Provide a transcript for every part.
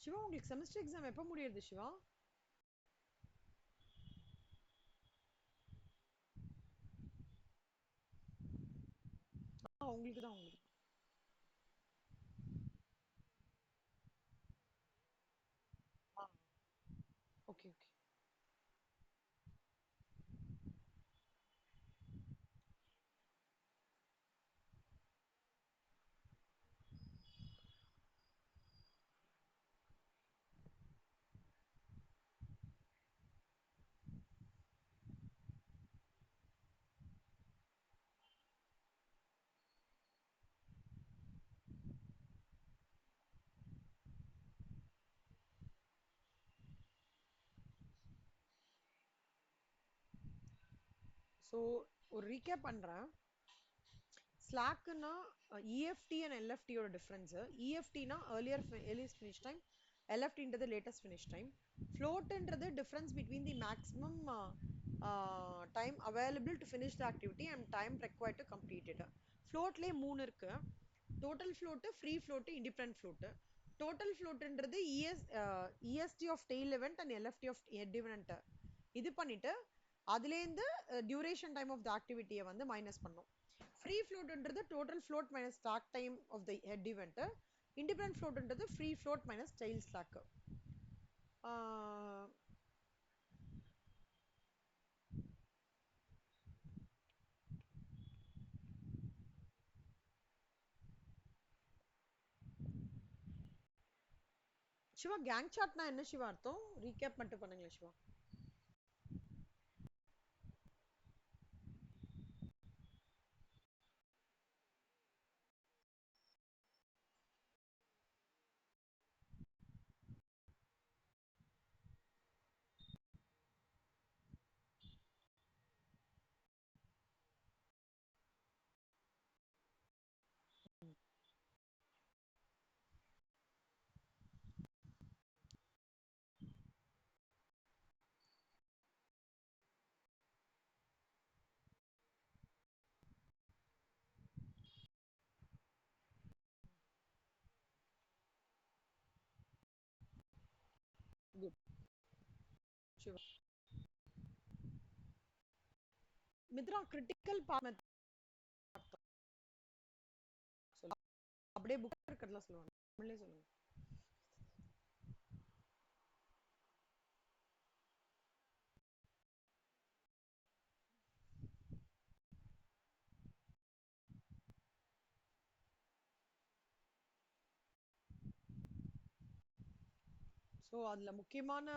சிவா உங்களுக்கு semester exam எப்போ முடியுது சிவா? உங்களுக்கு தான் உங்களுக்கு. Okay okay. ஸோ ஒரு ரீகேப் பண்றேன். ஸ்லாக்னா EFT அண்ட் LFT ஓட டிஃபரன்ஸ். EFTனா earliest finish time, LFTன்றது latest finish time. Floatன்றது difference between the maximum time available to finish the activity and time required to complete it. Floatலயே மூணு இருக்கு. Total float, free float, independent float. Total ஃப்ளோட்ன்றது EST of tail event and LFT of head event இது பண்ணிட்டு அதுலேருந்து duration time of the ஆக்டிவிட்டியை வந்து minus பண்ணும். ஃப்ரீ ஃப்ளோட்ன்றது total float minus start time of the head event. Independent ஃப்ளோட்ன்றது free float minus tail slack. Siva Gantt சார்ட்னா என்ன சிவா அர்த்தம்? ரீகேப் மட்டும் பண்ணுங்களேன் Siva. Good Siva. Mitra critical part அப்படியே புக் இருக்கிறதுலாம் சொல்லுவாங்க, தமிழ்லே சொல்லுங்க. ஸோ அதில் முக்கியமான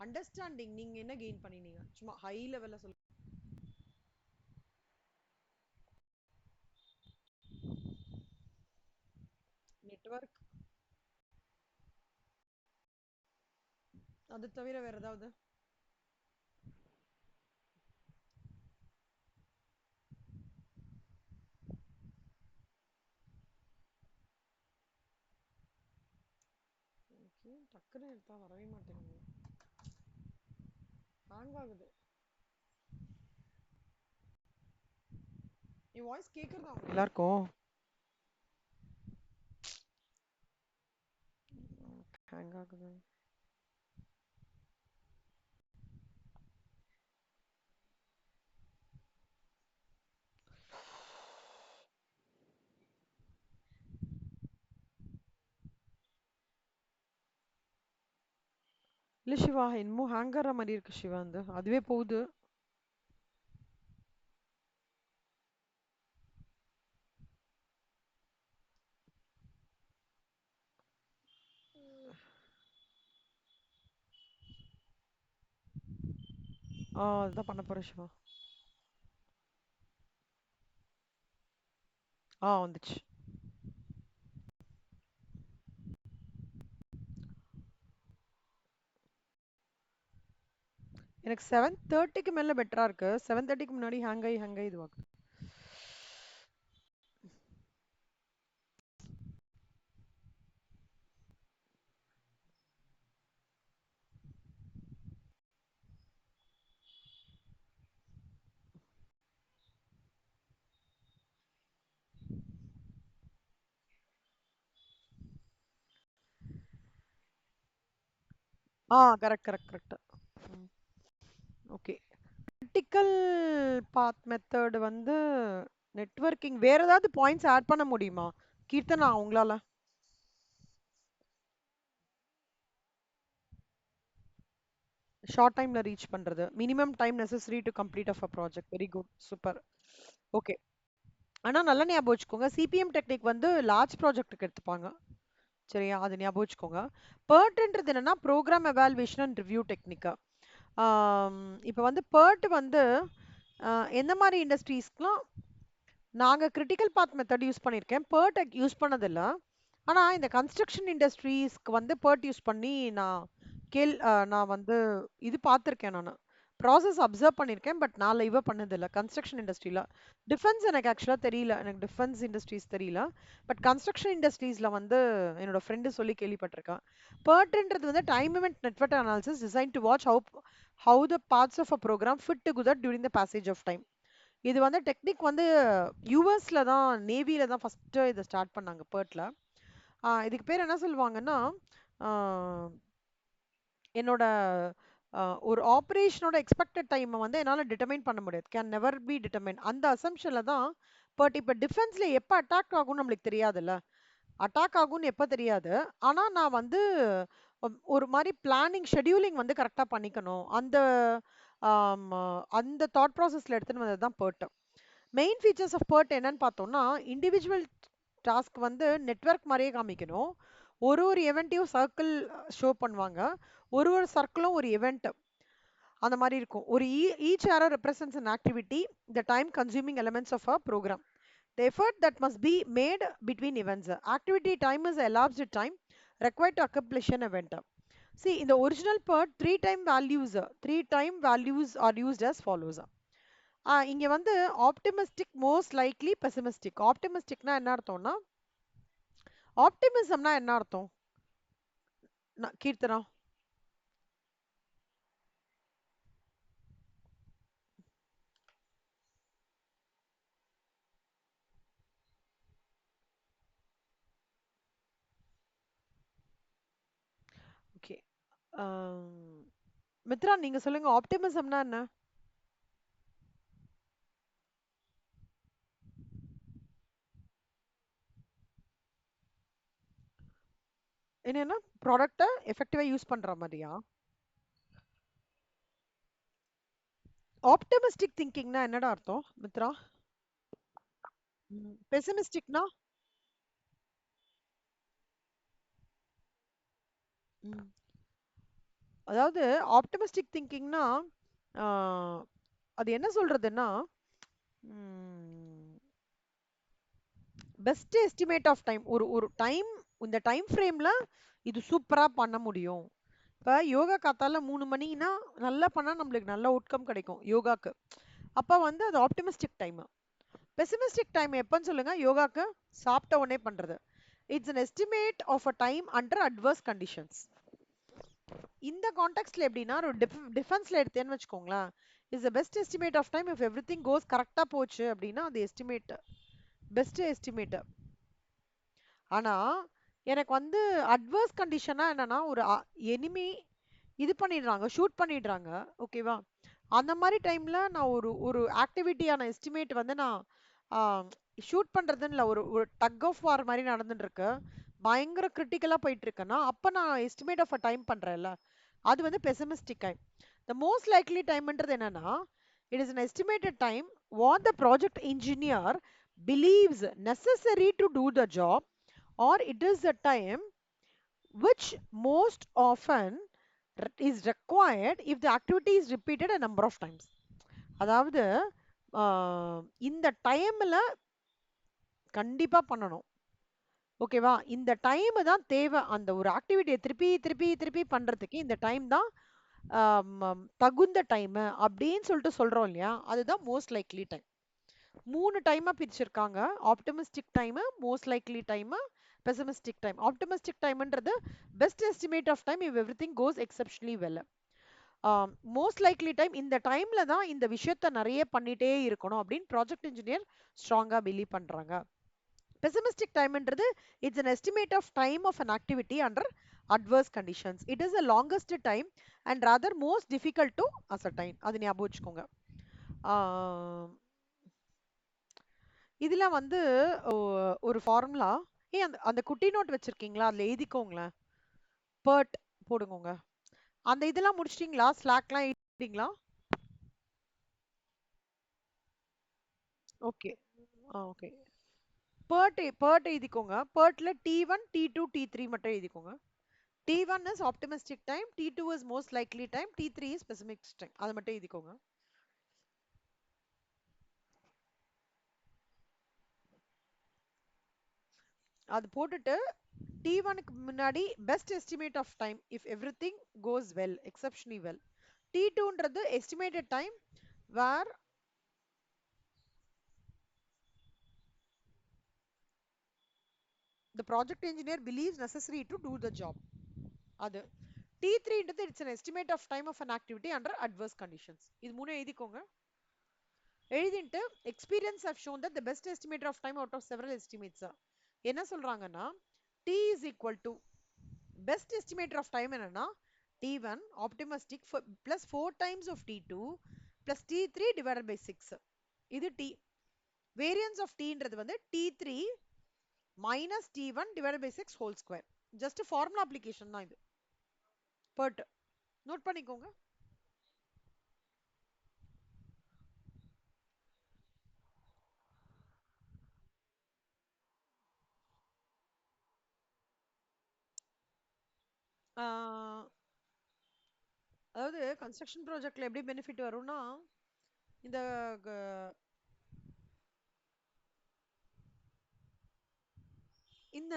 அண்டர்ஸ்டாண்டிங் நீங்க என்ன கெயின் பண்ணினீங்க? சும்மா ஹை லெவல்ல சொல்லுங்க. நெட்வொர்க், அது தவிர வேற ஏதாவது? ஓகே, டக்குன்னு எடுத்தா வரவே மாட்டேங்குது, ஹேங் ஆகுது. என் வாய்ஸ் கேக்குறதா உங்களுக்கு எல்லாருக்கும்? ஹேங் ஆகுது. இல்ல சிவா, என்னமோ ஹேங் ஆகிற மாதிரி இருக்கு சிவா. அந்த அதுவே போகுது. அதுதான் பண்ண போறேன் சிவா. வந்துச்சு. எனக்கு 7:30க்கு மேல பெட்டரா இருக்கு. 7:30க்கு முன்னாடி ஹேங் ஆகி இதுவாகுது. Correct correct correct. Okay. Critical path method வந்து நெட்வொர்க்கிங் வேற ஏதாவது பாயிண்ட்ஸ் ஆட் பண்ண முடியுமா கீர்த்தனா உங்களால? ஷார்ட் டைம்ல ரீச் பண்றது, minimum time necessary to complete of a project. Very good, super. Okay. ஆனா நல்ல ஞாபகம் வச்சுக்கோங்க, சிபிஎம் டெக்னிக் வந்து லார்ஜ் ப்ராஜெக்ட்டுக்கு எடுத்துப்பாங்க. சரியா? அது ஞாபகம் வச்சுக்கோங்க. PERTன்றது என்னன்னா ப்ரோக்ராம் எவாலுவேஷன் அண்ட் ரிவ்யூ டெக்னிக்கா. இப்போ வந்து PERT வந்து எந்த மாதிரி இண்டஸ்ட்ரீஸ்க்குலாம் நாங்க கிரிட்டிக்கல் பாத் மெத்தட் யூஸ் பண்ணியிருக்கேன். PERT யூஸ் பண்ணதில்ல. ஆனா இந்த கன்ஸ்ட்ரக்ஷன் இண்டஸ்ட்ரீஸ்க்கு வந்து PERT யூஸ் பண்ணி நான் வந்து இது பார்த்துருக்கேன் நானு. ப்ராசஸ் அப்சர்வ் பண்ணியிருக்கேன். பட் நான் லைவா பண்ணதில்ல. கன்ஸ்ட்ரக்ஷன் இண்டஸ்ட்ரியில. டிஃபென்ஸ் எனக்கு ஆக்சுவலா தெரியல. எனக்கு டிஃபென்ஸ் இண்டஸ்ட்ரீஸ் தெரியல. பட் கன்ஸ்ட்ரக்ஷன் இண்டஸ்ட்ரீஸ்ல வந்து என்னோட ஃப்ரெண்டு சொல்லி கேள்விப்பட்டிருக்கேன். PERTன்றது வந்து time event network analysis design to watch how the parts of a program fit together during the passage of time. இது வந்து டெக்னிக் வந்து யுஎஸ்ல தான் நேவில தான் ஃபர்ஸ்ட் இதை ஸ்டார்ட் பண்ணாங்க PERTல. இதுக்கு பேர் என்ன சொல்லுவாங்கன்னா ஆஹ் என்னோட ஒரு ஆப்ரேஷனோட எக்ஸ்பெக்டட் டைமை வந்து என்னால் டிட்டர்மைன் பண்ண முடியாது. Can never be determine. அந்த அசம்ஷன்ல தான். பட் இப்போ டிஃபென்ஸ்ல எப்போ அட்டாக் ஆகும்னு நம்மளுக்கு தெரியாதுல்ல. அட்டாக் ஆகும்னு எப்போ தெரியாது. ஆனால் நான் வந்து ஒரு மாதிரி பிளானிங் ஷெட்யூலிங் வந்து கரெக்டாக பண்ணிக்கணும். அந்த தாட் ப்ராசஸ்ல எடுத்துன்னு வந்தது தான் PERT. Main features of PERT என்னன்னு பார்த்தோம்னா, இண்டிவிஜுவல் டாஸ்க் வந்து நெட்வொர்க் மாதிரியே காமிக்கணும். ஒரு ஒரு எவெண்ட்டையும் சர்க்கிள் ஷோ பண்ணுவாங்க. ஒரு ஒரு சர்க்கிளும் ஒரு எவெண்ட் அந்த மாதிரி இருக்கும். ஒரு each arrow represents an activity, the time consuming elements of a program, the effort that must be made between events. Activity time is elapsed time required to accomplish an event. See, in the original PERT, three time values are used as follows. இங்க வந்து optimistic, most likely, பெசிமிஸ்டிக். ஆப்டிமிஸ்டிக்னா என்ன அர்த்தம்னா, ஆப்டிமிசம்னா என்ன அர்த்தம் Keerthana? Okay. Mitra நீங்க சொல்லுங்க, ஆப்டிமிசம்னா என்ன? என்னன்னா ப்ராடக்ட்டை எஃபெக்டிவா யூஸ் பண்ற மாதிரியா? ஆப்டிமிஸ்டிக் திங்கிங்னா என்னடா அர்த்தம் மித்ரா? பெசிமிஸ்டிக்னா? அதாவது ஆப்டிமிஸ்டிக் திங்கிங்னா அது என்ன சொல்றதுன்னா, பெஸ்ட் எஸ்டிமேட் ஆஃப் டைம். ஒரு ஒரு டைம், இந்த டைம் ஃப்ரேம்ல இது சூப்பரா பண்ண முடியும். இப்ப யோகா காத்தால 3 மணினா நல்லா பண்ணா நம்மளுக்கு நல்ல அவுட்கம் கிடைக்கும் யோகாக்கு. அப்ப வந்து அது ஆப்டிமிஸ்டிக் டைம். பெசிமிஸ்டிக் டைம் எப்பன்னு சொல்லுங்க? யோகாக்கு சாப்பிட்ட உடனே பண்றது. It's an estimate of a time under adverse conditions. இந்த கான்டெக்ட்ல எப்படின்னா, ஒரு டிஃபென்ஸ்ல எடுத்தேன்னு வச்சுக்கோங்களேன், is the best estimate of time if everything goes கரெக்டா போச்சு அப்படின்னா அது எஸ்டிமேட், பெஸ்ட் எஸ்டிமேட். ஆனா எனக்கு வந்து அட்வர்ஸ் கண்டிஷனா என்னன்னா, ஒரு எனிமி இது பண்ணிடுறாங்க, ஷூட் பண்ணிடுறாங்க. ஓகேவா? அந்த மாதிரி டைம்ல நான் ஒரு ஒரு ஆக்டிவிட்டியான எஸ்டிமேட் வந்து நான் ஷூட் பண்றதுன்னு இல்லை, ஒரு ஒரு டக் ஆஃப் வார் மாதிரி நடந்துட்டு இருக்கு, பயங்கர கிரிட்டிக்கலா போயிட்டு இருக்கேன்னா அப்ப நான் எஸ்டிமேட் ஆஃப் அ டைம் பண்றேன்ல, அது வந்து pessimistic time. The most likely டைம்ன்றது என்னன்னா, it is an estimated time what the project engineer believes necessary to do the job, or it is the time which most often is required if the activity is repeated a number of times. அதாவது இந்த டைம்ல கண்டிப்பா பண்ணணும். ஓகேவா? இந்த time தான் தேவை. அந்த ஒரு ஆக்டிவிட்டியை திருப்பி திருப்பி திருப்பி பண்றதுக்கு இந்த டைம் தான் தகுந்த டைம் அப்படின்னு சொல்லிட்டு சொல்றோம் இல்லையா? அதுதான் மோஸ்ட் லைக்லி டைம். 3 டைமா பிரிச்சிருக்காங்க. Optimistic time, most likely time, pessimistic time. Optimistic டைம்ன்றது best estimate of time if everything goes exceptionally well. Most likely time, இந்த டைம்ல தான் இந்த விஷயத்த நிறைய பண்ணிட்டே இருக்கணும் அப்படின்னு ப்ராஜெக்ட் இன்ஜினியர் ஸ்ட்ராங்கா பிலீவ் பண்றாங்க. பெசிமிஸ்டிக் டைம்ன்றது it's an estimate of time of an activity under adverse conditions. It is the longest time and rather most difficult to ascertain. அது ஞாபகம் வச்சுக்கோங்க. ஆஹ் இதுல வந்து ஒரு ஃபார்முலா. அந்த அந்த குட்டி நோட் வச்சிருக்கீங்களா? அதுல எழுதிக்கோங்களேன். பர்ட் போடுங்க. அந்த இதெல்லாம் முடிச்சிட்டீங்களா? ஸ்லாக்லாம் எழுதிட்டீங்களா? ஓகே. ஓகே. பர்ட் எழுதிக்கோங்க. பர்ட்ல T1, T2, T3 மட்டும் எழுதிக்கோங்க. T1 is optimistic time, T2 is most likely time, T3 is pessimistic time. அது மட்டும் எழுதிக்கோங்க. அது போட்டுட்டு T1க்கு முன்னாடி best estimate of time if everything goes well, exceptionally well. T2ன்றது estimated time where the project engineer believes necessary to do the job. அது T3ன்றது it's an estimate of time of an activity under adverse conditions. இது மூணு எழுதிக்கோங்க. எழுதிட்டு experience have shown that the best estimator of time out of several estimates. என்ன சொல்றாங்கன்னா T is equal to best estimator of time என்னன்னா T1 optimistic plus 4 times of T2 plus T3 divided by 6. இது T. Variance of Tன்றது வந்து T3 minus T1 divided by 6 whole square. Just formula application தான் இது. But note பண்ணிக்கோங்க. அதாவது construction ப்ராஜெக்ட்ல எப்படி benefit வரும்னா இந்த இந்த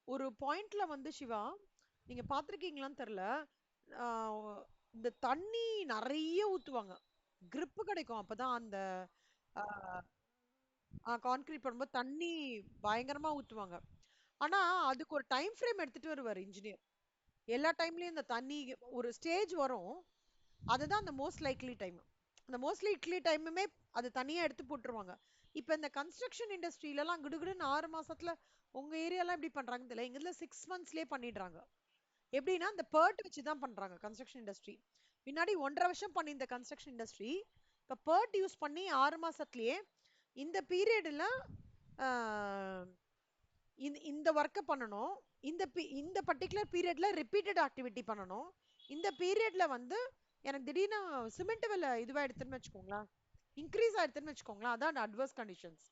ஒரு பாயிண்ட்ல வந்து சிவா நீங்க பாத்திருக்கீங்களான்னு தெரியல. இந்த தண்ணி நிறைய ஊத்துவாங்க. grip கிடைக்கும் அப்பதான் அந்த கான்கிரீட் பண்ணும்போது தண்ணி பயங்கரமா ஊத்துவாங்க. ஆனா அதுக்கு ஒரு டைம் ஃப்ரேம் எடுத்துட்டு வருவாரு இன்ஜினியர். எல்லா டைம்லயும் இந்த தண்ணி ஒரு ஸ்டேஜ் வரும். அதுதான் அந்த மோஸ்ட் லைக்லி டைம். அந்த மோஸ்ட் லைக்லி டைமுமே அது தனியா எடுத்து போட்டுருவாங்க. இப்ப இந்த கன்ஸ்ட்ரக்ஷன் இண்டஸ்ட்ரியில எல்லாம் கிடுகிடுன்னு 6 மாசத்துல உங்க ஏரியாலாம் எப்படி பண்றாங்கன்னு தெரியல. எங்க இதுல 6 monthsலயே பண்ணிடுறாங்க. எப்படின்னா இந்த பேர்ட் வச்சு தான் பண்றாங்க கன்ஸ்ட்ரக்ஷன் இண்டஸ்ட்ரி. முன்னாடி 1.5 வருஷம் பண்ணி இந்த கன்ஸ்ட்ரக்ஷன் இண்டஸ்ட்ரி இப்ப பேர்ட் யூஸ் பண்ணி 6 மாசத்துலயே இந்த பீரியட்ல இந்த ஒர்க்கை பண்ணணும். இந்த பர்டிகுலர் பீரியட்ல ரிப்பீட்டட் ஆக்டிவிட்டி பண்ணணும். இந்த பீரியட்ல வந்து எனக்கு திடீர்னு சிமெண்ட் விலை இதுவாயிடுதுன்னு வச்சுக்கோங்களேன், இன்க்ரீஸ் ஆயிடுதுன்னு வச்சுக்கோங்களேன், அதான் அட்வர்ஸ் கண்டிஷன்ஸ்.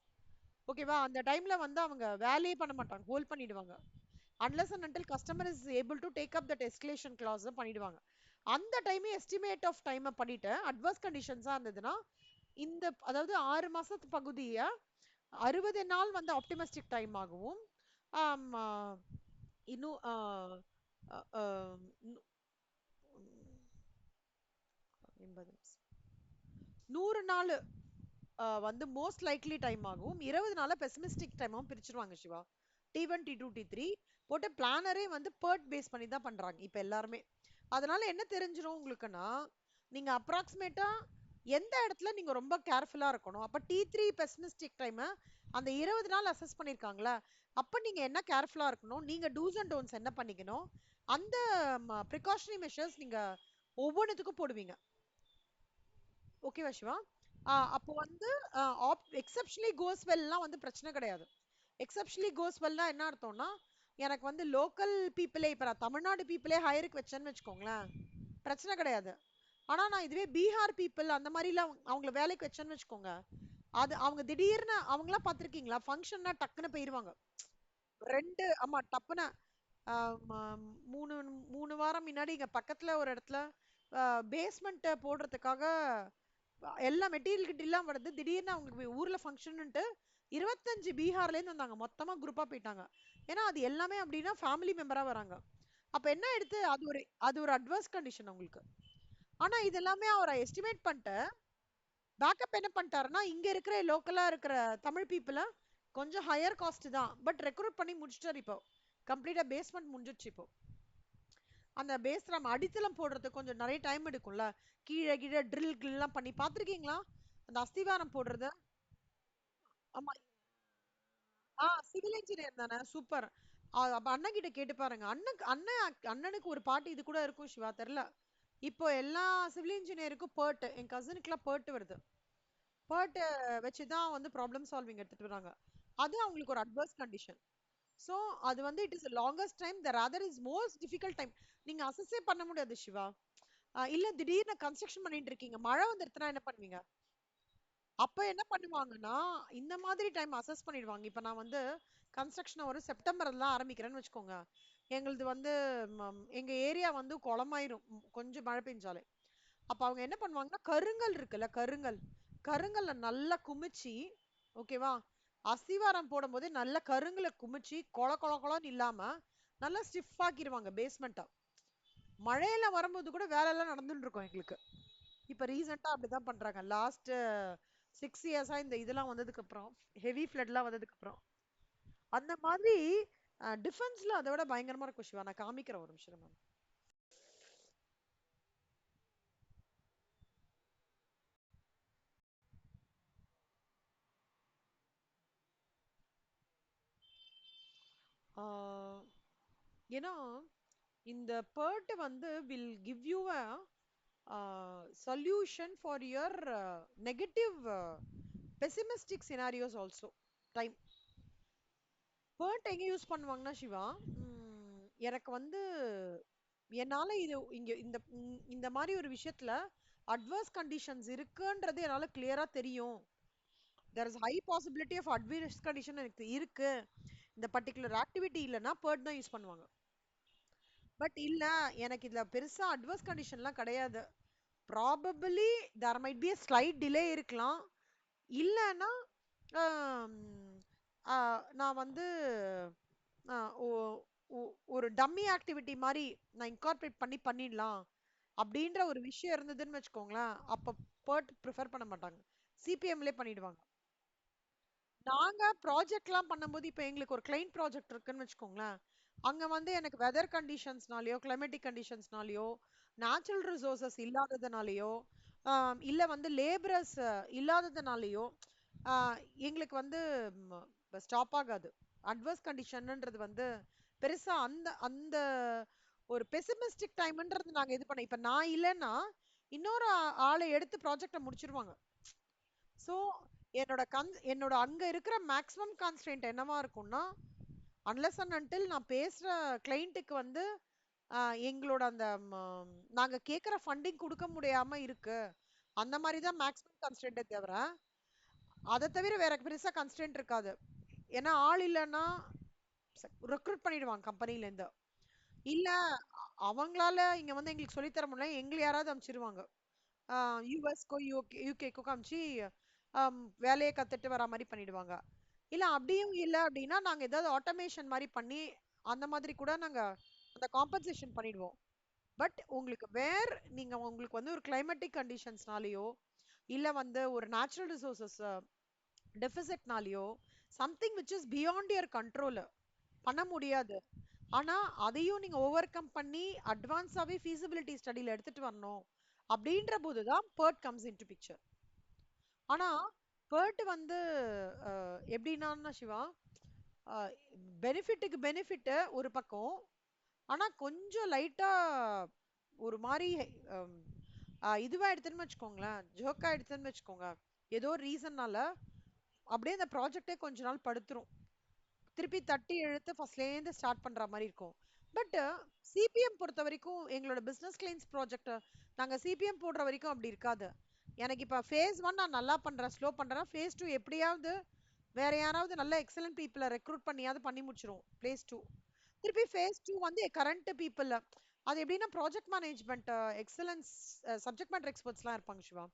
ஓகேவா? அந்த டைம்ல வந்து அவங்க வேலையே பண்ண மாட்டாங்க, ஹோல்ட் பண்ணிடுவாங்க. Unless and until customer is able to take up that escalation close பண்ணிடுவாங்க. அந்த டைம் எஸ்டிமேட் ஆஃப் டைம் பண்ணிட்டு அட்வர்ஸ் கண்டிஷன்ஸா இருந்ததுன்னா இந்த அதாவது 6 மாசத்து பகுதியை 60 நாள் வந்து ஆப்டிமிஸ்டிக் டைம் ஆகவும் இன்னும் 100 நாள் வந்து மோஸ்ட் லைக்லி டைம் ஆகும். 20 நாள பெசிமிஸ்டிக் டைமாகவும் பிரிச்சிருவாங்க சிவா. T1, T2, T3 போட்டு பிளானரே வந்து பேர்ட் பேஸ் பண்ணி தான் பண்றாங்க இப்ப எல்லாருமே. அதனால என்ன தெரிஞ்சிரும் உங்களுக்குன்னா நீங்க அப்ராக்சிமேட்டா எந்த இடத்துல நீங்க ரொம்ப கேர்ஃபுல்லா இருக்கணும். அப்ப T3 பெசிமிஸ்டிக் டைம் அந்த 20 நாள் அசஸ் பண்ணிருக்காங்களா, அப்ப நீங்க என்ன கேர்ஃபுல்லா இருக்கணும், நீங்க டூஸ் அண்ட் டோன்ட்ஸ் என்ன பண்ணிக்கணும், அந்த ப்ரிகாஷனரி மெஷர்ஸ் நீங்க ஒவ்வொன்றுத்துக்கும் போடுவீங்க. ஓகேவா சிவா? அப்போ வந்து எக்ஸப்ஷனலி கோஸ் வெல்லாம் வந்து பிரச்சனை கிடையாது. எக்ஸப்ஷனலி கோஸ் வெல்னா என்ன அர்த்தம்னா எனக்கு வந்து லோக்கல் பீப்புளே இப்ப நான் தமிழ்நாடு பீப்புளே ஹையருக்கு வச்சேன்னு வச்சுக்கோங்களேன், பிரச்சனை கிடையாது. ஆனா நான் இதுவே பீகார் பீப்புள் அந்த மாதிரிலாம் அவங்கள வேலைக்கு வச்சேன்னு வச்சுக்கோங்க, அது அவங்க திடீர்னு அவங்களாம் பார்த்திருக்கீங்களா ஃபங்க்ஷன்னா டக்குன்னு போயிருவாங்க. ஆமா டப்புன்னு ஆமா, 3 வாரம் முன்னாடி இங்க பக்கத்துல ஒரு இடத்துல பேஸ்மெண்ட் போடுறதுக்காக எல்லா மெட்டீரியல் கிட்ட எல்லாம் வருது. திடீர்னு அவங்களுக்கு ஊர்ல ஃபங்க்ஷன்ட்டு 25 பீகார்ல இருந்து வந்தாங்க. மொத்தமா குரூப்பா போயிட்டாங்க. ஏன்னா அது எல்லாமே அப்படின்னா ஃபேமிலி மெம்பரா வராங்க. அப்ப என்ன எடுத்து அது ஒரு அட்வர்ஸ் கண்டிஷன் அவங்களுக்கு. ஆனா இது எல்லாமே அவரை எஸ்டிமேட் பண்ணிட்டு பேக்கப் என்ன பண்ணிட்டாருன்னா இங்க இருக்கிற லோக்கலா இருக்கிற தமிழ் பீப்புள கொஞ்சம் ஹையர் காஸ்ட் தான் பட் ரெக்ரூட் பண்ணி முடிச்சிட்டாரு. இப்போ கம்ப்ளீட்டா பேஸ்மெண்ட் முடிஞ்சிடுச்சு. இப்போ அந்த பேஸ் நம்ம அடித்தளம் போடுறதுக்கு கொஞ்சம் நிறைய டைம் எடுக்கும்ல. கீழே கீழே ட்ரில் எல்லாம் பண்ணி பார்த்திருக்கீங்களா அந்த அஸ்திவாரம் போடுறது? ஆமா. சிவில் இன்ஜினியர் தானே, சூப்பர். அப்ப அண்ணன் கிட்ட கேட்டு பாருங்க. அண்ணனுக்கு ஒரு பாட்டு இது கூட இருக்கும் சிவா, தெரியல. இப்போ எல்லா சிவில் இன்ஜினியருக்கும் PERT, என் கசினுக்குலாம் PERT வருது. PERT வச்சு தான் வந்து ப்ராப்ளம் சால்விங் எடுத்துட்டு வராங்க. அது அவங்களுக்கு ஒரு அட்வர்ஸ் கண்டிஷன். சோ அது வந்து it is longest time, the other is most difficult time. நீங்க அசஸே பண்ண முடியாது சிவா. இல்ல திடீர்னு கன்ஸ்ட்ரக்ஷன் பண்ணிட்டு இருக்கீங்க, மழை வந்துருச்சுன்னா என்ன பண்ணுவீங்க? அப்ப என்ன பண்ணுவாங்கன்னா, இந்த மாதிரி டைம் அசஸ் பண்ணிடுவாங்க. இப்ப நான் வந்து கன்ஸ்ட்ரக்ஷன் ஒரு செப்டம்பர்ல ஆரம்பிக்கிறேன்னு வச்சுக்கோங்க. எங்களுது வந்து எங்க ஏரியா வந்து குளமாயிரும், கொஞ்சம் மழை பெஞ்சாலே. அப்ப அவங்க என்ன பண்ணுவாங்கன்னா, கருங்கல் இருக்குல்ல, கருங்கல், கருங்கல்ல நல்லா குமிச்சு, ஓகேவா, அஸ்திவாரம் போடும்போது நல்ல கருங்கல குமிச்சு கொல கொல கொலன்னு இல்லாம நல்லா ஸ்டிஃப் ஆக்கிடுவாங்க பேஸ்மெண்ட்டை. மழையில வரும்போது கூட வேலை எல்லாம் நடந்துட்டு இருக்கும் எங்களுக்கு. இப்ப ரீசெண்டா அப்படிதான் பண்றாங்க. லாஸ்ட் 6 இயர்ஸா இந்த இதெல்லாம் வந்ததுக்கு அப்புறம், ஹெவி ஃபிளட்லாம் வந்ததுக்கு அப்புறம் அந்த மாதிரி டிஃபென்ஸ்ல அதை விட பயங்கரமா இருக்கும் சிவா. நான் காமிக்கிறேன் ஒரு நிமிஷம் மேம். ஏன்னா இந்த PERT வந்து will give you a solution for your negative பெசிமிஸ்டிக் scenarios also. Time PERT எங்க யூஸ் பண்ணுவாங்கன்னா சிவா, எனக்கு வந்து என்னால இது இங்க இந்த மாதிரி ஒரு விஷயத்துல அட்வர்ஸ் கண்டிஷன்ஸ் இருக்குன்றது என்னால கிளியரா தெரியும். there is high possibility of adverse condition எனக்கு இருக்கு, இந்த பர்டிகுலர் ஆக்டிவிட்டி இல்லைன்னா PERT தான் யூஸ் பண்ணுவாங்க. பட் இல்ல, எனக்கு இதுல பெருசா அட்வர்ஸ் கண்டிஷன்லாம் கிடையாது, probably there might be a slight delay இருக்கலாம், இல்லைன்னா ஆம், நான் வந்து ஆ, ஒ- ஒரு டம்மி ஆக்டிவிட்டி மாதிரி நான் இன்கார்பரேட் பண்ணி பண்ணிடலாம் அப்படின்ற ஒரு விஷயம் இருந்ததுன்னு வச்சுக்கோங்களேன். அப்ப PERT ப்ரிஃபர் பண்ண மாட்டாங்க, சிபிஎம்லே பண்ணிடுவாங்க. நாங்க ப்ராஜெக்ட்லாம் பண்ணும்போது இப்ப எங்களுக்கு ஒரு கிளைண்ட் ப்ராஜெக்ட் இருக்குன்னு வச்சுக்கோங்களேன். அங்க வந்து எனக்கு வெதர் கண்டிஷன்ஸ்னாலயோ கிளைமேட்டிக் கண்டிஷன்ஸ்னாலயோ நேச்சுரல் ரிசோர்சஸ் இல்லாததுனாலயோ இல்ல வந்து லேபரர்ஸ் இல்லாததுனாலயோ ஆஹ் எங்களுக்கு வந்து ஸ்டாப் ஆகாது. அட்வர்ஸ் கண்டிஷன்ன்றது வந்து பெருசா அந்த அந்த ஒரு பெசிமிஸ்டிக் டைம்ன்றது நாங்க இது பண்ண, இப்ப நான் இல்லைன்னா இன்னொரு ஆளை எடுத்து ப்ராஜெக்ட முடிச்சிருவாங்க. ஸோ என்னோட அங்க இருக்கிற மேக்ஸிமம் கான்ஸ்டன்ட் என்னவா இருக்கும்னா, அன்லெஸ் அண்ட் அன்டில் நான் பேசுற கிளைண்ட்டுக்கு வந்து எங்களோட அந்த நாங்க கேட்குற ஃபண்டிங் கொடுக்க முடியாம இருக்கு, அந்த மாதிரி தான் மேக்ஸிமம் கான்ஸ்டன்ட்டே தவிர அதை தவிர வேற பெருசா கான்ஸ்டன்ட் இருக்காது. ஏன்னா ஆள் இல்லைன்னா ரெக்ரூட் பண்ணிடுவாங்க கம்பெனில இருந்து. இல்ல அவங்களால இங்க வந்து எங்களுக்கு சொல்லித் தர முடியல, எங்களை யாராவது அனுப்பிச்சிருவாங்க யூஎஸ்க்கோ யூகேக்கோ காமிச்சு வேலையை கத்துட்டு வர மாதிரி பண்ணிடுவாங்க. இல்ல அப்படியும் இல்ல அப்படின்னா நாங்க ஏதாவது ஆட்டோமேஷன் மாதிரி பண்ணி அந்த மாதிரி கூட நாங்க அந்த காம்பன்சேஷன் பண்ணிடுவோம். பட் உங்களுக்கு நீங்க உங்களுக்கு வந்து ஒரு கிளைமேட்டிக் கண்டிஷன்ஸ்னாலயோ இல்ல வந்து ஒரு நேச்சுரல் ரிசோர்சஸ் டெபிசிட்னாலயோ something which is beyond your control பண்ண முடியாது. ஆனா அதையும் நீங்க ஓவர் கம் பண்ணி அட்வான்ஸாவே feasibility ஸ்டடியில எடுத்துட்டு வரணும் அப்படின்ற போதுதான் PERT comes into picture. ஆனா PERT வந்து எப்படின்னா சிவா, பெனிஃபிட்டுக்கு பெனிஃபிட் ஒரு பக்கம், ஆனா கொஞ்சம் லைட்டா ஒரு மாதிரி இதுவா எடுத்துன்னு வச்சுக்கோங்களேன், ஜோக்கா எடுத்துன்னு வச்சுக்கோங்க, ஏதோ ஒரு ரீசன்னால அப்படியே அந்த ப்ராஜெக்டே கொஞ்ச நாள் படுத்துரும், திருப்பி தட்டி இழுத்து ஃபர்ஸ்ட்லேருந்து ஸ்டார்ட் பண்ற மாதிரி இருக்கும். பட் சிபிஎம் பொறுத்த வரைக்கும் எங்களோட பிசினஸ் கிளைன்ஸ் ப்ராஜெக்ட் நாங்க சிபிஎம் போடுற வரைக்கும் அப்படி இருக்காது. எனக்கு இப்ப phase 1 நான் நல்லா பண்றேன், ஸ்லோ பண்றேன், phase 2 எப்படியாவது வேற யாராவது நல்ல எக்ஸலன்ட் பீப்புளை ரெக்ரூட் பண்ணியாவது பண்ணி முடிச்சிரும் phase 2. திருப்பி phase 2 வந்து கரண்ட் பீப்புள், அது எப்படின்னா project management excellence subject matter எக்ஸ்பர்ட்ஸ்லாம் இருப்பாங்க சிவா,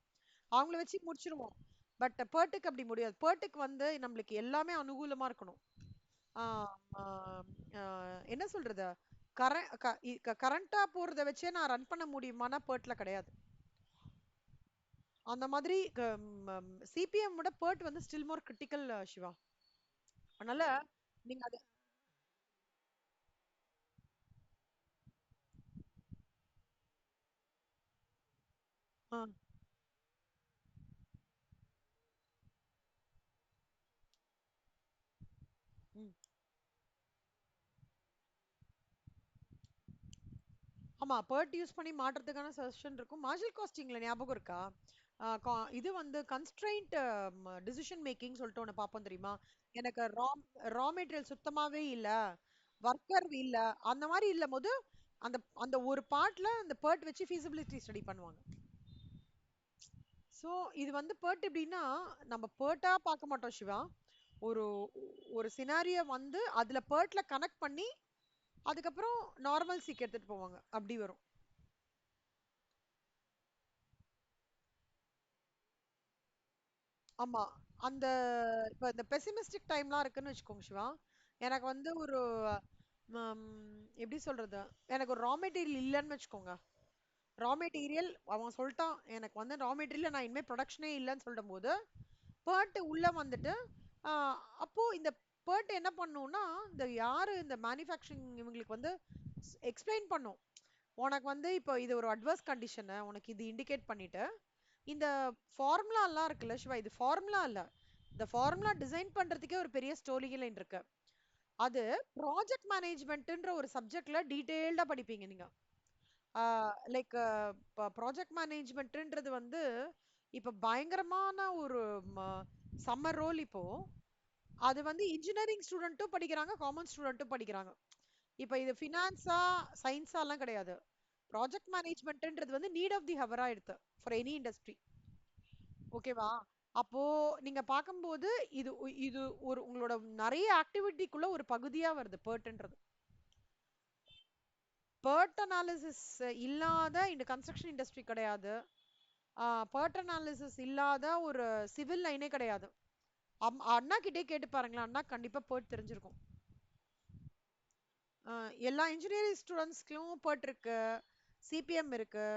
அவங்கள வச்சு முடிச்சிருவோம். பட் PERTக்கு அப்படி முடியாது. PERTக்கு வந்து நம்மளுக்கு எல்லாமே அனுகூலமா இருக்கணும். ஆஹ் ஆஹ் ஆஹ் என்ன சொல்றது, கரண்டா போறத வச்சே நான் ரன் பண்ண முடியுமானா PERTல கிடையாது. அந்த மாதிரி சிபிஎம் விட PERT வந்து ஸ்டில் மோர் கிரிட்டிக்கல் சிவா. அதனால நீங்க அது ஆ, ம், ஆமா PERT யூஸ் பண்ணி மாட்டுறதுக்கான சஜஷன் இருக்கும். மார்ஜினல் காஸ்டிங்ல ஞாபகம் இருக்கா? இது வந்து கன்ஸ்ட்ரெயின்ட் டிசிஷன் மேக்கிங் சொல்லிட்டு ஒண்ணு பார்ப்போம் தெரியுமா? எனக்கு ரா மெட்டீரியல் சுத்தமாவே இல்ல, ஒர்க்கர் இல்ல, அந்த மாதிரி இல்ல போது அந்த அந்த ஒரு பார்ட்ல அந்த PERT வச்சு feasibility ஸ்டடி பண்ணுவாங்க. சோ இது வந்து PERT எப்படின்னா நம்ம PERT-ஆ பார்க்க மாட்டோம் சிவா. ஒரு ஒரு சினாரியோ வந்து அதுல PERT-ல கனெக்ட் பண்ணி அதுக்கப்புறம் நார்மல் சீக் எடுத்துட்டு போவாங்க. அப்படி வரும். ஆமா. அந்த இப்ப இந்த பெசிமிஸ்டிக் டைம்லாம் இருக்குன்னு வச்சுக்கோங்க சிவா. எனக்கு வந்து ஒரு எப்படி சொல்றது? எனக்கு ஒரு ரா மெட்டீரியல் இல்லன்னு வச்சுக்கோங்க. ரா மெட்டீரியல் அவன் சொல்ட்டான், எனக்கு வந்து ரா மெட்டீரியல் நான் இனிமே புரொடக்ஷனே இல்லன்னு சொல்லும்போது, PERT உள்ள வந்துட்டு, ஆ அப்போ இந்த PERT என்ன பண்ணும்னா, இந்த யாரு இந்த மேனுஃபேக்சரிங் இவங்களுக்கு வந்து எக்ஸ்பிளைன் பண்ணும். உனக்கு வந்து இப்போ இது ஒரு அட்வர்ஸ் கண்டிஷனு, உனக்கு இது இண்டிகேட் பண்ணிட்டு, இந்த ஃபார்முலாலாம் இருக்குல்ல சிவா, இது ஃபார்முலா இல்ல. இந்த ஃபார்முலா டிசைன் பண்றதுக்கே ஒரு பெரிய ஸ்டோரி லைன் இருக்கு. அது ப்ராஜெக்ட் மேனேஜ்மெண்ட்ன்ற ஒரு சப்ஜெக்ட்ல டீடைல்டா படிப்பீங்க நீங்க. லைக் ப்ராஜெக்ட் மேனேஜ்மெண்ட்ன்றது வந்து இப்ப பயங்கரமான ஒரு சம்மர் ரோல் இப்போ. அது வந்து இன்ஜினியரிங் ஸ்டூடெண்ட்டும் படிக்கிறாங்க, காமர்ஸ் ஸ்டூடெண்ட்டும் படிக்கிறாங்க. இப்ப இது ஃபினான்ஸா சயின்ஸாலாம் கிடையாது. ப்ராஜெக்ட் மேனேஜ்மெண்ட்ன்றது வந்து நீட் ஆஃப் தி ஹவரா எடுத்து ஃபார் எனி இண்டஸ்ட்ரி. ஓகேவா? அப்போ நீங்க பார்க்கும்போது இது ஒரு உங்களோட நிறைய ஆக்டிவிட்டிக்குள்ள ஒரு பகுதியா வருது PERTன்றது. PERT அனாலிசிஸ் இல்லாத இந்த கன்ஸ்ட்ரக்ஷன் இண்டஸ்ட்ரி கிடையாது. PERT அனாலிசிஸ் இல்லாத ஒரு சிவில் லைனே கிடையாது. அண்ணா கிட்டே கேட்டு பாருங்களேன், அண்ணா கண்டிப்பா PERT தெரிஞ்சிருக்கும். எல்லா இன்ஜினியரிங் ஸ்டூடெண்ட்ஸ்க்கும் PERT இருக்கு, சிபிஎம் இருக்கு,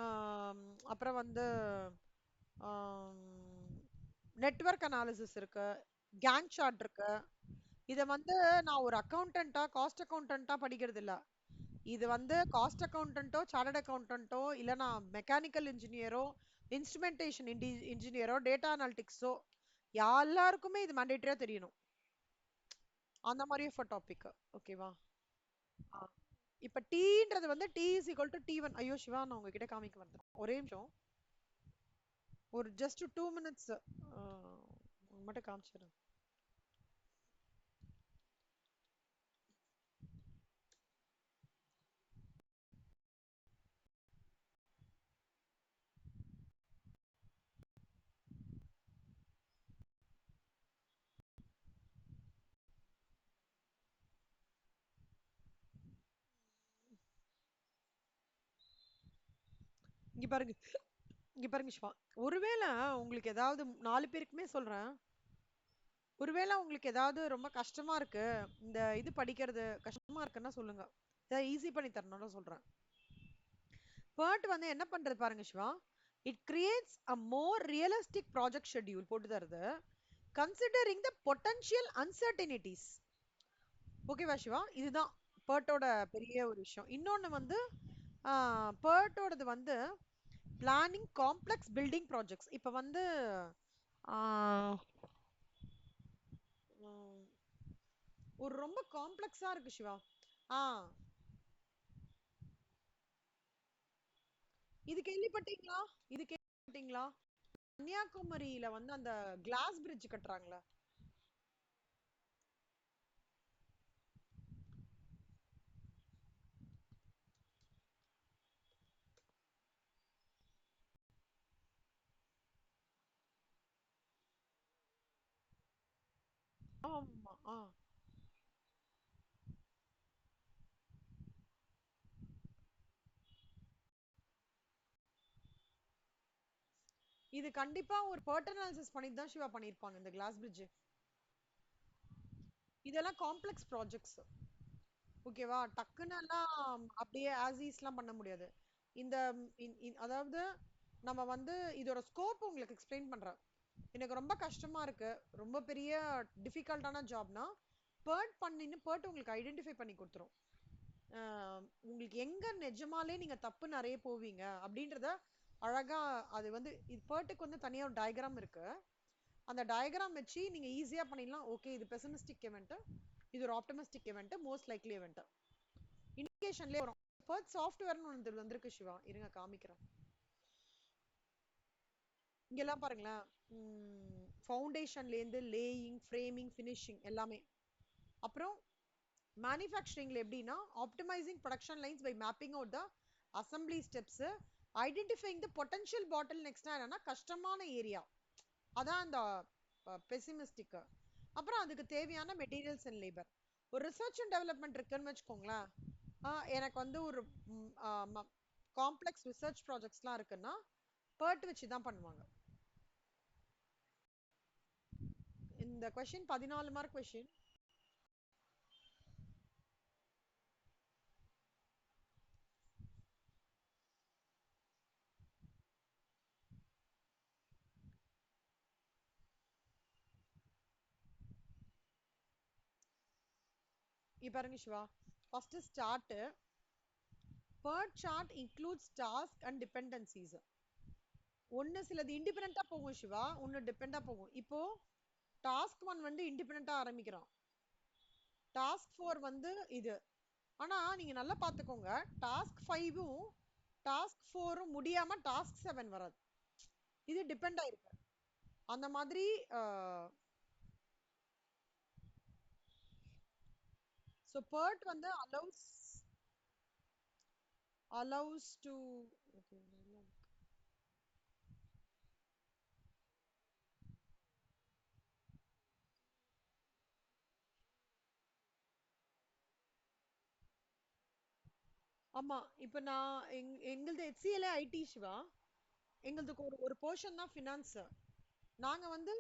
ஆம், அப்புறம் வந்து நெட்வொர்க் அனாலிசிஸ் இருக்கு, கேங் சார்ட் இருக்கு. இத வந்து நான் ஒரு அக்கவுண்டன்ட்டா காஸ்ட் அக்கவுண்டன்ட்டா படிக்கிறது இல்ல. இது வந்து காஸ்ட் அக்கவுண்டன்ட்டோ சார்ட்டர்ட் அக்கவுண்டன்ட்டோ இல்லனா மெக்கானிக்கல் இன்ஜினியரோ இன்ஸ்ட்ருமெண்டேஷன் இன்ஜினியரோ டேட்டா அனாலிட்டிக்ஸோ எல்லாருக்குமே இது மேண்டேட்டரியா தெரியணும். அந்த மாதிரி ஒரு டாபிக். ஓகேவா? இப்ப டீன்றது வந்து D is equal to T1. ஐயோ சிவா, நான் உங்ககிட்ட காமிக்க வந்தேன், ஒரே நிமிஷம். ஒரு ஜஸ்ட் 2 minutes மட்டும் காமிச்சிடுறேன். இங்க பாருங்க, இங்க பாருங்க சிவா. ஒருவேளை உங்களுக்கு ஏதாவது 4 பேருக்குமே சொல்றேன், ஒருவேளை உங்களுக்கு ஏதாவது ரொம்ப கஷ்டமா இருக்கு, இந்த இது படிக்கிறது கஷ்டமா இருக்குன்னா சொல்லுங்க, இதை ஈஸி பண்ணி தரணும்னு சொல்றேன். PERT வந்து என்ன பண்றது பாருங்க Siva. It creates a more realistic project schedule போட்டு தருது, கன்சிடரிங் த பொட்டன்ஷியல் அன்சர்டினிட்டிஸ். ஓகேவா சிவா? இதுதான் PERT-ஓட பெரிய ஒரு விஷயம். இன்னொன்னு வந்து PERT-ஓடது வந்து பிளானிங் காம்ப்ளெக்ஸ் பில்டிங் ப்ராஜெக்ட்ஸ். இப்ப வந்து ஆஹ் உம் ஒரு ரொம்ப காம்ப்ளெக்ஸா இருக்கு சிவா. ஆஹ் இது கேள்விப்பட்டீங்களா? இது கேள்விப்பட்டீங்களா? கன்னியாகுமரியில வந்து அந்த கிளாஸ் பிரிட்ஜ் கட்டுறாங்களா? ஆமா. இது கண்டிப்பா ஒரு PERT அனாலிசிஸ் பண்ணிட்டு தான் சிவா பண்ணிருப்பாங்க இந்த கிளாஸ் பிரிட்ஜ். இதெல்லாம் காம்ப்ளெக்ஸ் ப்ராஜெக்ட்ஸ். ஓகேவா? டக்குன்னு எல்லாம் அப்படியே ஆஸ் ஈஸ்லாம் பண்ண முடியாது. இந்த அதாவது நம்ம வந்து இதோட ஸ்கோப் உங்களுக்கு எக்ஸ்பிளைன் பண்றேன். எனக்கு ரொம்ப கஷ்டமா இருக்கு, ரொம்ப பெரிய டிஃபிகல்ட்டான ஜாப்னா PERT உங்களுக்கு ஐடென்டிஃபை பண்ணி கொடுத்துரும். உங்களுக்கு எங்க நிஜமாலே நீங்க தப்பு நிறைய போவீங்க அப்படின்றத அழகா, அது வந்து இது PERT-க்கு வந்து தனியா ஒரு டயக்ராம் இருக்கு. அந்த டயக்ராம் வச்சு நீங்க ஈஸியா பண்ணிடலாம். ஓகே, இது பெசிமிஸ்டிக் event, இது ஒரு optimistic event, most likely event. இண்டிகேஷன்லயே வரும். PERT சாஃப்ட்வேர்னு ஒன்று வந்திருக்கு சிவா, இருங்க காமிக்கிறேன். இங்கெல்லாம் பாருங்களேன், ஃபவுண்டேஷன்லேருந்து லேயிங், ஃப்ரேமிங், ஃபினிஷிங் எல்லாமே. அப்புறம் மேனுஃபேக்சரிங்ல எப்படின்னா optimising production lines by mapping out the assembly steps, identifying the potential bottle நெக்ஸ்ட்னா என்னன்னா கஷ்டமான ஏரியா, அதான் அந்த பெசிமிஸ்டிக். அப்புறம் அதுக்கு தேவையான மெட்டீரியல்ஸ் அண்ட் லேபர். ஒரு ரிசர்ச் அண்ட் டெவலப்மெண்ட் இருக்குன்னு வச்சுக்கோங்களேன். எனக்கு வந்து ஒரு காம்ப்ளெக்ஸ் ரிசர்ச் ப்ராஜெக்ட்ஸ்லாம் இருக்குன்னா PERT வச்சு தான் பண்ணுவாங்க. இந்த கொஸ்டின் 14 மார்க் கொஸ்டின். இப்போ பாருங்க Siva, first start. PERT chart includes task and dependencies. ஒன்னு சிலது இண்டிபெண்டா போகும் சிவா, ஒன்னு டிபெண்டா போகும். இப்போ டாஸ்க் 1 வந்து இண்டிபெண்டா ஆரம்பிக்கிறோம், டாஸ்க் 4 வந்து இது. ஆனா நீங்க நல்லா பாத்துக்கோங்க, டாஸ்க் 5ம் டாஸ்க் 4ம் முடியாம டாஸ்க் 7 வராது, இது டிபெண்ட் ஆயிருக்கு. அந்த மாதிரி so PERT வந்து allows to okay. ஆமா, இப்போ நான் எங்களது HCL ஐடி சிவா, எங்களுக்கு ஒரு போர்ஷன் தான் ஃபினான்ஸ். நாங்க வந்து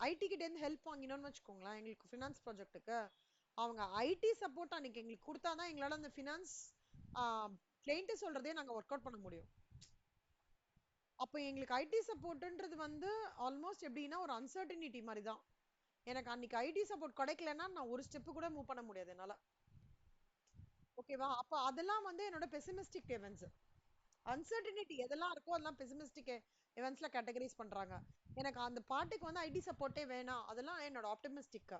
ஐடி கிட்ட இருந்து ஹெல்ப் வாங்கினோம்னு வச்சுக்கோங்களேன், எங்களுக்கு ஃபினான்ஸ் ப்ராஜெக்ட்டுக்கு அவங்க ஐடி சப்போர்ட் அன்னைக்கு எங்களுக்கு கொடுத்தாதான் எங்களால அந்த ஃபினான்ஸ் கிளைண்ட் சொல்றதே நாங்க ஒர்க் அவுட் பண்ண முடியும். அப்போ எங்களுக்கு ஐடி சப்போர்ட்ன்றது வந்து ஆல்மோஸ்ட் எப்படின்னா ஒரு அன்சர்டனிட்டி மாதிரி தான். எனக்கு அன்னைக்கு ஐடி சப்போர்ட் கிடைக்கலன்னா நான் ஒரு ஸ்டெப் கூட மூவ் பண்ண முடியாது என்னால. ஓகேவா? அப்ப அதெல்லாம் வந்து என்னோட பெசிமிஸ்டிக் எவென்ட்ஸ். அன்சர்டனிட்டி எதெல்லாம் இருக்கோ அதெல்லாம் பெசிமிஸ்டிக் எவென்ட்ஸ்ல கேட்டகரைஸ் பண்றாங்க. எனக்கு அந்த பார்ட்டுக்கு வந்து ஐடி சப்போர்ட்டே வேணாம், அதெல்லாம் என்னோட ஆப்டிமிஸ்டிக்.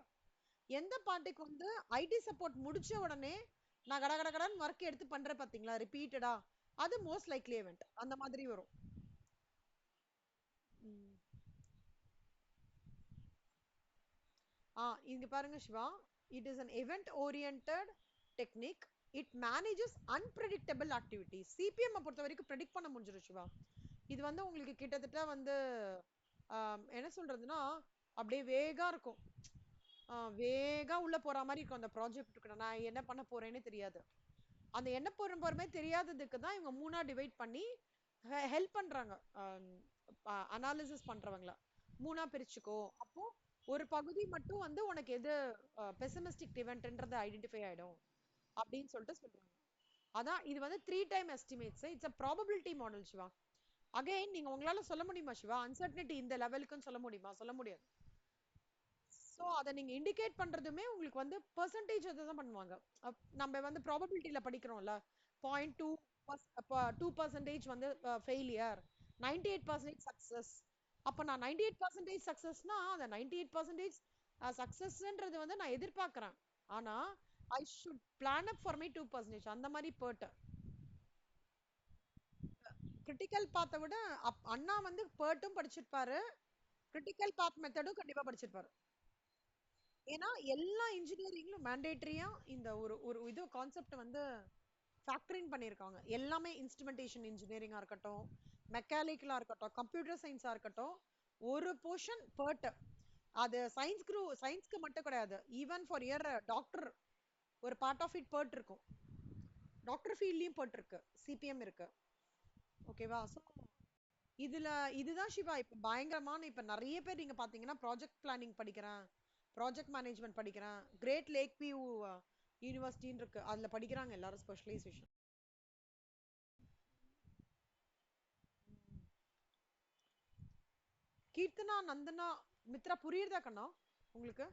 எந்த பார்ட்டிக்கு வந்து ஐடி சப்போர்ட் முடிச்ச உடனே நான் கட கட கடன் ஒர்க் எடுத்து பண்றேன் பாத்தீங்களா ரிப்பீட்டடா, அது மோஸ்ட் லைக்லி event அந்த மாதிரி வரும். இங்க பாருங்க Siva, it is an event oriented technique, it manages unpredictable activities. CPM பொறுத்த வரைக்கும் predict பண்ண முடிஞ்சிரும் சிவா. இது வந்து உங்களுக்கு கிட்டத்தட்ட வந்து என்ன சொல்றதுன்னா அப்படியே வேகா இருக்கும், வேகா உள்ள போற மாதிரி இருக்கும் அந்த ப்ராஜெக்ட். நான் என்ன பண்ண போறேன்னு தெரியாது. அந்த என்ன போறமே தெரியாததுக்கு தான் இவங்க மூணா டிவைட் பண்ணி ஹெல்ப் பண்றாங்க, அனாலிசிஸ் பண்றவங்கள மூணா பிரிச்சுக்கோ. அப்போ ஒரு பகுதி மட்டும் வந்து உனக்கு எது பெசிமிஸ்டிக் இவெண்ட்ன்றது ஐடென்டிஃபை ஆயிடும் அப்படின்னு சொல்லிட்டு சொல்றாங்க. அதான் இது வந்து 3 time estimates, it's a probability model Siva. Again நீங்க உங்களால சொல்ல முடியுமா சிவா அன்சர்டனிட்டி இந்த லெவலுக்குன்னு சொல்ல முடியுமா? சொல்ல முடியாது. ஸோ அதை நீங்க இண்டிகேட் பண்றதுமே உங்களுக்கு வந்து பெர்சன்டேஜ் தான் பண்ணுவாங்க. நம்ம வந்து ப்ராபபிலிட்டியில படிக்கிறோம்ல, 0.2% வந்து ஃபெயிலியர், 98% சக்சஸ். அப்ப நான் 98% சக்சஸ்னா அந்த 98% சக்சஸ்ன்றது வந்து நான் எதிர்பார்க்கிறேன். ஆனா I should plan up for my 2% அந்த மாதிரி PERT. கிரிட்டிக்கல் பாத்தை விட அண்ணா வந்து PERTம் படிச்சிருப்பாரு, கிரிட்டிக்கல் பாத் மெத்தடும் கண்டிப்பா படிச்சிருப்பாரு. ஏன்னா எல்லா இன்ஜினியரிங்லும் மேண்டேட்டரியா இந்த ஒரு ஒரு இது கான்செப்ட் வந்து ஃபேக்டரிங் பண்ணியிருக்காங்க. எல்லாமே இன்ஸ்ட்ருமெண்டேஷன் இன்ஜினியரிங்கா இருக்கட்டும், மெக்கானிக்கலா இருக்கட்டும், கம்ப்யூட்டர் சயின்ஸா இருக்கட்டும், ஒரு போர்ஷன் PERT. அது சயின்ஸ்க்கு மட்டும் கிடையாது, ஈவன் ஃபார் இயர் டாக்டர் ஒரு பார்ட் ஆஃப் இட் PERT இருக்கும். டாக்டர் ஃபீல்ட்லயும் PERT இருக்கு, சிபிஎம் இருக்கு. ஓகேவா? ஸோ இதுல இதுதான் சிவா இப்ப பயங்கரமான, இப்ப நிறைய பேர் நீங்க பாத்தீங்கன்னா ப்ராஜெக்ட் பிளானிங் படிக்கிறேன், ப்ராஜெக்ட் மேனேஜ்மெண்ட் படிக்கிறேன், கிரேட் லேக் வியூ யூனிவர்சிட்டின்னு இருக்கு, அதுல படிக்கிறாங்க எல்லாரும் ஸ்பெஷலைசேஷன். கீர்த்தனா, நந்தனா, மித்ரா புரியுதா கண்ணா உங்களுக்கு?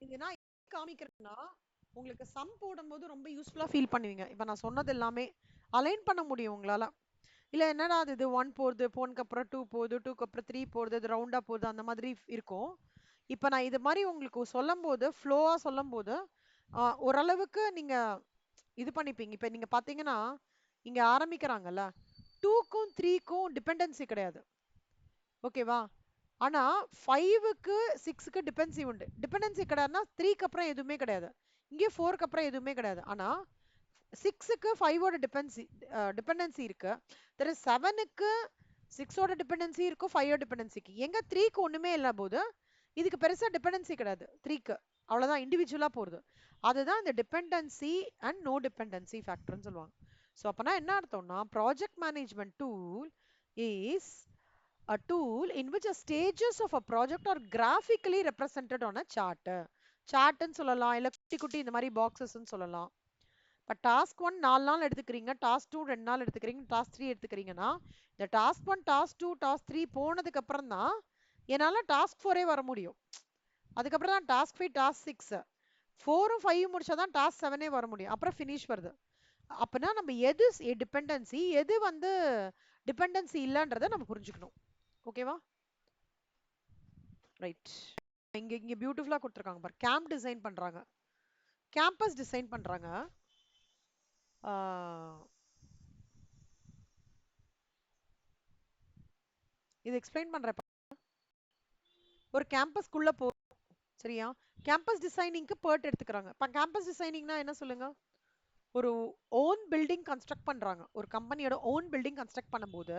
இது நான் காமிக்கிறேன்னா உங்களுக்கு சம் போடும்போது ரொம்ப யூஸ்ஃபுல்லா ஃபீல் பண்ணுவீங்க. இப்ப நான் சொன்னது எல்லாமே அலைன் பண்ண முடியும் உங்களால. இல்ல என்னடா இது 1 போகுது, போனுக்கு அப்புறம் 2 போகுது, 2க்கு அப்புறம் 3 போகுது, அது ரவுண்டா போகுது, அந்த மாதிரி இருக்கும். இப்ப நான் இது மாதிரி உங்களுக்கு சொல்லும் போது ஃப்ளோவா சொல்லும் போது ஓரளவுக்கு நீங்க இது பண்ணிப்பீங்க. இப்ப நீங்க பாத்தீங்கன்னா இங்க ஆரம்பிக்கிறாங்கல்ல, 2க்கும் 3க்கும் டிபெண்டன்சி கிடையாது. ஓகேவா? ஆனா 5க்கு 6க்கு டிபெண்டன்சி உண்டு. டிபெண்டன்சி கிடையாதுன்னா 3க்கு அப்புறம் எதுவுமே கிடையாது. இங்கே 4க்கு அப்புறம் எதுவுமே கிடையாது. ஆனா 6க்கு 5ஓட டிபெண்டன்சி இருக்கு. தெர் இஸ் 7க்கு 6ஓட டிபெண்டன்சி இருக்கும், 5ஓட டிபெண்டன்சிக்கு. எங்க 3க்கு ஒண்ணுமே இல்ல போது இதுக்கு பெருசா டிபெண்டன்சி கிடையாது 3க்கு. அவ்வளவுதான், இண்டிவிஜுவலா போறது. அதுதான் இந்த டிபெண்டன்சி அண்ட் நோ டிபெண்டன்சி ஃபேக்டர்னு சொல்லுவாங்க. ஸோ அப்பனா என்ன அர்த்தம்னா, project management tool is a tool in which a stages of a project are graphically represented on a chart. சார்ட்னு சொல்லலாம், இல்ல குட்டி குட்டி இந்த மாதிரி பாக்ஸஸ்ன்னு சொல்லலாம். இப்போ டாஸ்க் 1 4 நாள் எடுத்துக்கிறீங்க, டாஸ்க் 2 2 நாள் எடுத்துக்கிறீங்க, டாஸ்க் 3 எடுத்துக்கிறீங்கன்னா இந்த டாஸ்க் 1 டாஸ்க் 2 டாஸ்க் 3 போனதுக்கு அப்புறம் தான் என்னால டாஸ்க் 4 வர முடியும். அதுக்கப்புறம் தான் டாஸ்க் 5 டாஸ்க் 6 4ம் 5ம் முடிச்சாதான் டாஸ்க் 7 வர முடியும். அப்புறம் ஃபினிஷ் வருது. அப்பனா நம்ம எது டிபெண்டன்சி, எது வந்து டிபெண்டன்சி இல்லன்றதை நம்ம புரிஞ்சுக்கணும். ஓகேவா? ரைட். இங்க இங்க பியூட்டிஃபுல்லா கொடுத்துருக்காங்க பாரு. கேம்ப் டிசைன் பண்றாங்க, கேம்பஸ் டிசைன் பண்றாங்க. இது எக்ஸ்பிளைன் பண்றேன். ஒரு கேம்பஸ்க்குள்ள போ, சரியா? கேம்பஸ் டிசைனிங்க்கு PERT எடுத்துக்கிறாங்க. இப்போ கேம்பஸ் டிசைனிங்னா என்ன சொல்லுங்க? ஒரு ஓன் பில்டிங் கன்ஸ்ட்ரக்ட் பண்றாங்க. ஒரு கம்பெனியோட ஓன் பில்டிங் கன்ஸ்ட்ரக்ட் பண்ணும்போது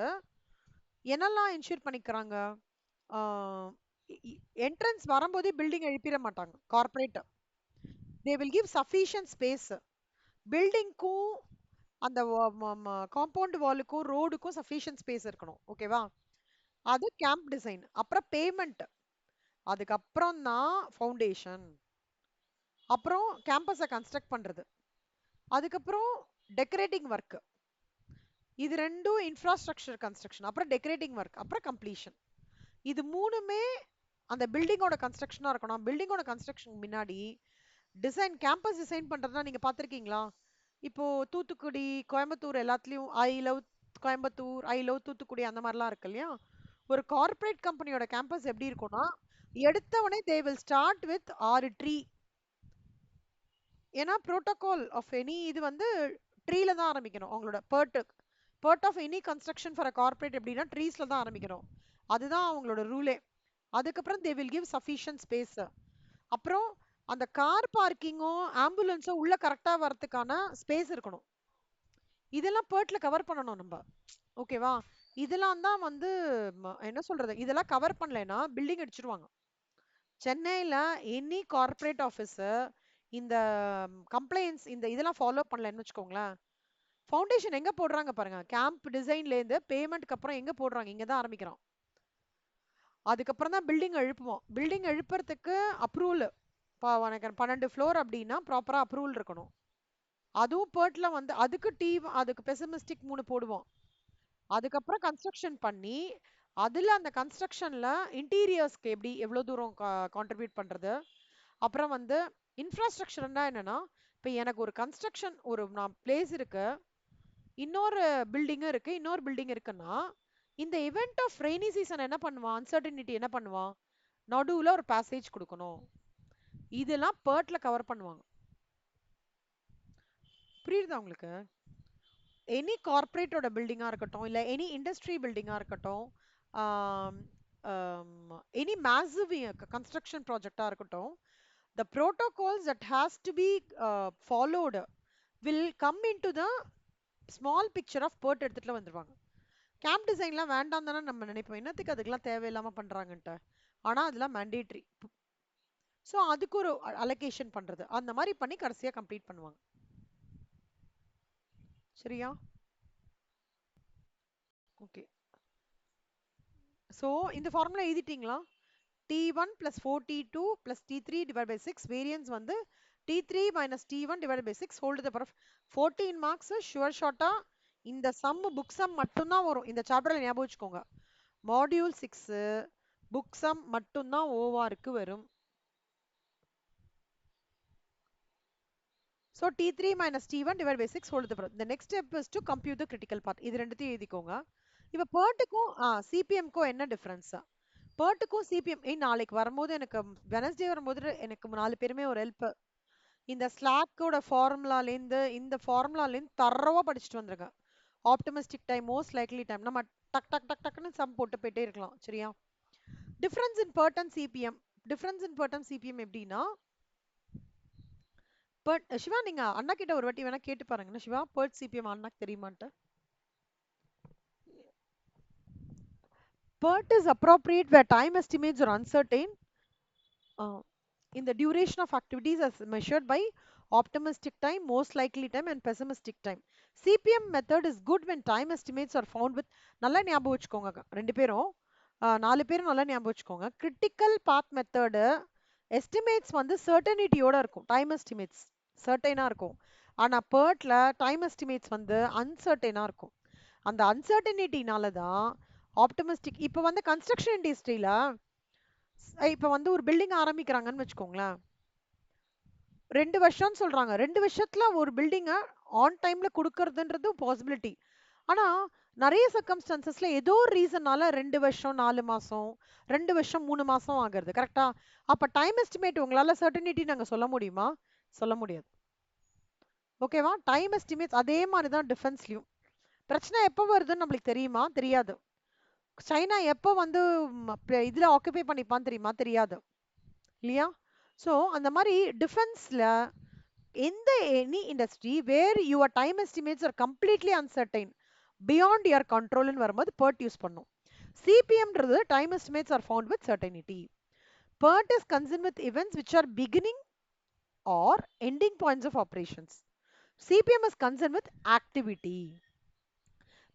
என்னெல்லாம் என்ஷூர் பண்ணிக்கிறாங்க? என்ட்ரன்ஸ் வரும்போதே பில்டிங் எழுப்பிட மாட்டாங்க. Corporate they will give sufficient space. பில்டிங்க்கும் அந்த காம்பவுண்ட் வாலுக்கும் ரோடுக்கும் சஃபிஷியன்ட் ஸ்பேஸ் இருக்கணும். ஓகேவா? அது கேம்ப் டிசைன். அப்புறம் பேமெண்ட், அதுக்கப்புறம் தான் ஃபவுண்டேஷன், அப்புறம் கேம்பஸை கன்ஸ்ட்ரக்ட் பண்றது, அதுக்கப்புறம் டெக்கரேட்டிங் ஒர்க். இது ரெண்டும் இன்ஃப்ராஸ்ட்ரக்சர் கன்ஸ்ட்ரக்ஷன், அப்புறம் டெக்கரேட்டிங் ஒர்க், அப்புறம் கம்ப்ளீஷன். இது மூணுமே அந்த பில்டிங்கோட கன்ஸ்ட்ரக்ஷனா இருக்கணும். பில்டிங்கோட கன்ஸ்ட்ரக்ஷன் முன்னாடி டிசைன், கேம்பஸ் டிசைன் பண்றதுனா நீங்க பாத்திருக்கீங்களா? இப்போ தூத்துக்குடி, கோயம்புத்தூர் எல்லாத்துலயும் I love Coimbatore, I love Thoothukudi அந்த மாதிரிலாம் இருக்கு இல்லையா? ஒரு கார்ப்பரேட் கம்பெனியோட கேம்பஸ் எப்படி இருக்கும்னா, எடுத்தவனே they will start with 6 tree. ஏன்னா புரோட்டோகால் ஆஃப் எனி இது வந்து ட்ரீல தான் ஆரம்பிக்கணும். அவங்களோட part of any construction for a corporate எப்படின்னா ட்ரீஸ்ல தான் ஆரம்பிக்கணும். அதுதான் அவங்களோட ரூலே. அதுக்கப்புறம் they will give sufficient space. அப்புறம் அந்த கார் பார்க்கிங்கும் ஆம்புலன்ஸும் உள்ள கரெக்டா வரதுக்கான ஸ்பேஸ் இருக்கணும். இதெல்லாம் PERTல கவர் பண்ணணும் நம்ம. ஓகேவா? இதெல்லாம் தான் வந்து என்ன சொல்றது, இதெல்லாம் கவர் பண்ணலைன்னா பில்டிங் அடிச்சிருவாங்க. சென்னையில எனி கார்ப்பரேட் ஆஃபீஸ் இந்த கம்ப்ளைண்ட்ஸ் இந்த இதெல்லாம் ஃபாலோ பண்ணலன்னு வச்சுக்கோங்களேன், ஃபவுண்டேஷன் எங்க போடுறாங்க பாருங்க. கேம்ப் டிசைன்ல இருந்து பேமெண்ட்க்கு அப்புறம் எங்க போடுறாங்க? இங்க தான் ஆரம்பிக்கிறோம். அதுக்கப்புறம் தான் பில்டிங் எழுப்புவோம். பில்டிங் எழுப்புறதுக்கு அப்ரூவல், உனக்கு 12 ஃப்ளோர் அப்படின்னா ப்ராப்பரா அப்ரூவல் இருக்கணும். அதுவும் PERTல வந்து அதுக்கு பெசிமிஸ்டிக் 3 போடுவோம். அதுக்கப்புறம் கன்ஸ்ட்ரக்ஷன் பண்ணி அதுல அந்த கன்ஸ்ட்ரக்ஷன்ல இன்டீரியர்ஸ்க்கு எப்படி எவ்வளவு தூரம் கான்ட்ரிபியூட் பண்றது. அப்புறம் வந்து இன்ஃப்ராஸ்ட்ரக்சர்னா என்னன்னா, இப்போ எனக்கு ஒரு கன்ஸ்ட்ரக்ஷன் ஒரு நான் பிளேஸ் இருக்கு, இன்னொரு பில்டிங் இருக்கு, இன்னொரு பில்டிங் இருக்குன்னா, இந்த இவெண்ட் ஆஃப் ரெய்னி சீசன் என்ன பண்ணுவான், அன்சர்டனிட்டி என்ன பண்ணுவான், நடுவுல ஒரு பேசேஜ் கொடுக்கணும். இதெல்லாம் PERTல கவர் பண்ணுவாங்க. புரியுதா உங்களுக்கு? எனி கார்ப்பரேட்டோட பில்டிங்கா இருக்கட்டும், இல்ல எனி இண்டஸ்ட்ரி பில்டிங்கா இருக்கட்டும், எனி மேசிவ் கன்ஸ்ட்ரக்ஷன் ப்ராஜெக்டா இருக்கட்டும், the protocols that has to be followed will come into the small picture of PERT எடுத்துட்டு வந்துருவாங்க. கேம்ப் டிசைன்லாம் வேண்டாம் தானே நம்ம நினைப்போம், என்னத்துக்கு அதுக்கெல்லாம் தேவையில்லாம பண்றாங்கன்ட்டு. ஆனா அதெல்லாம் மேண்டேட்ரி. ஸோ அதுக்கு ஒரு அலோகேஷன் பண்றது, அந்த மாதிரி பண்ணி கடைசியா கம்ப்ளீட் பண்ணுவாங்க. சரியா? ஓகே. ஸோ இந்த formula எழுதிட்டீங்களா? T1 plus 4T2 plus T3 divided by 6, variance வந்து T3 minus T1 divided by 6 whole to the power of 14 marks. Sure ஷார்ட்டா இந்த சம் புக் சம் மட்டும்தான் வரும் இந்த சாப்டர்ல, ஞாபகம் வச்சுக்கோங்க. மாடியூல் 6 புக் சம் மட்டும்தான் ஓவாருக்கு வரும். So T3 minus T1 divided by 6 whole to the power. The next step is to compute the critical part. இது ரெண்டுத்தையும் எழுதிக்கோங்க. இப்போ PERTக்கும் CPMக்கும் என்ன டிஃபரன்ஸ்? PERTக்கும் CPM நாளைக்கு வரும்போது எனக்கு வெனஸ்டே வரும்போது எனக்கு 4 பேருமே ஒரு ஹெல்ப். இந்த ஸ்லாக்கோட ஃபார்முலாலேருந்து இந்த ஃபார்முலாலேருந்து தரவா படிச்சுட்டு வந்துருங்க. Optimistic time, most likely time, நம்ம டக் டக் டக் டக்குன்னு சம் போட்டு போயிட்டே இருக்கலாம். சரியா? Difference in PERT and CPM. Difference in PERT and CPM எப்படின்னா, பட் சிவா நீங்க அண்ணா கிட்ட ஒரு வாட்டி வேணா கேட்டு பாருங்க சிவா, பர்ட் சிபிஎம் அண்ணாக்கு தெரியுமான்ட்டு. PERT is appropriate where time estimates are uncertain. In the duration of activities as measured by optimistic time, most likely time, and pessimistic time. CPM method is good when time estimates are found with நல்லா ஞாபகம் வச்சுக்கோங்க ரெண்டு பேரும், நாலு பேரும் நல்லா ஞாபகம் வச்சுக்கோங்க. கிரிட்டிக்கல் பாத் மெத்தடு எஸ்டிமேட்ஸ் வந்து சர்டனிட்டியோட இருக்கும். டைம் எஸ்டிமேட்ஸ் சர்டைனா இருக்கும். ஆனா PERTல டைம் எஸ்டிமேட்ஸ் வந்து அன்சர்டைனா இருக்கும். அந்த அன்சர்டனிட்டினால தான் ஆப்டிமிஸ்டிக். இப்போ வந்து கன்ஸ்ட்ரக்ஷன் இண்டஸ்ட்ரியில இப்போ வந்து ஒரு பில்டிங் ஆரம்பிக்கிறாங்கன்னு வச்சுக்கோங்களேன், 2 வருஷம்னு சொல்றாங்க. 2 வருஷத்துல ஒரு பில்டிங்கை ஆன் டைம்ல கொடுக்கறதுன்றது பாசிபிலிட்டி. ஆனா நிறைய சர்க்கம்ஸ்டான்சஸ்ல ஏதோ ஒரு ரீசன்னால 2 வருஷம் 4 மாசம், 2 வருஷம் 3 மாசம் ஆகுறது. கரெக்டா? அப்ப டைம் எஸ்டிமேட் உங்களால சர்டனிட்டி நாங்க சொல்ல முடியுமா? சொல்ல முடியாது. ஓகேவா? டைம் எஸ்டிமேட்ஸ் அதே மாதிரி தான் டிஃபென்ஸ்லயும். பிரச்சனை எப்போ வருதுன்னு நம்மளுக்கு தெரியுமா? தெரியாது. சைனா எப்போ வந்து இதுல ஆக்குபை பண்ணிப்பான்னு தெரியுமா? தெரியாது இல்லையா? ஸோ அந்த மாதிரி டிஃபென்ஸ்ல எந்த any industry where your time estimates are completely uncertain beyond your கண்ட்ரோல்னு வரும்போது PERT யூஸ் பண்ணும். சிபிஎம்ன்றது time estimates are found with certainty. PERT is concerned with events which are beginning or ending points of operations. CPM is concerned with activity.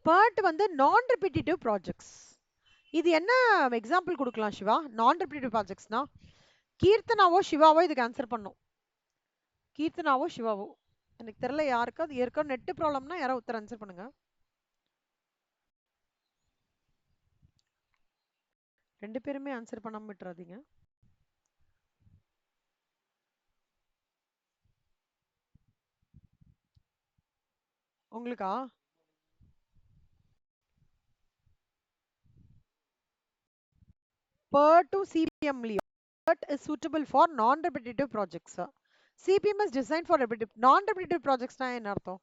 PERT வந்து நான் repetitive projects. இது என்ன example கொடுக்கலாம் சிவா? நான் ரிப்பீட்டிவ் ப்ராஜெக்ட்ஸ்னா கீர்த்தனாவோ சிவாவோ இதுக்கு answer பண்ணும். கீர்த்தனாவோ சிவாவோ எனக்கு தெரியல. யாருக்காவது ஏற்கனவே நெட் ப்ராப்ளம்னா யாரோ ஒருத்தர் ஆன்சர் பண்ணுங்க. ரெண்டு பேருமே ஆன்சர் பண்ணாம விட்டுறாதீங்க. உங்களுக்கா? PERT to CPM லயும் PERT is suitable for non-repetitive projects. CPM is designed for repetitive. Non-repetitive projects னா என்ன அர்த்தம்?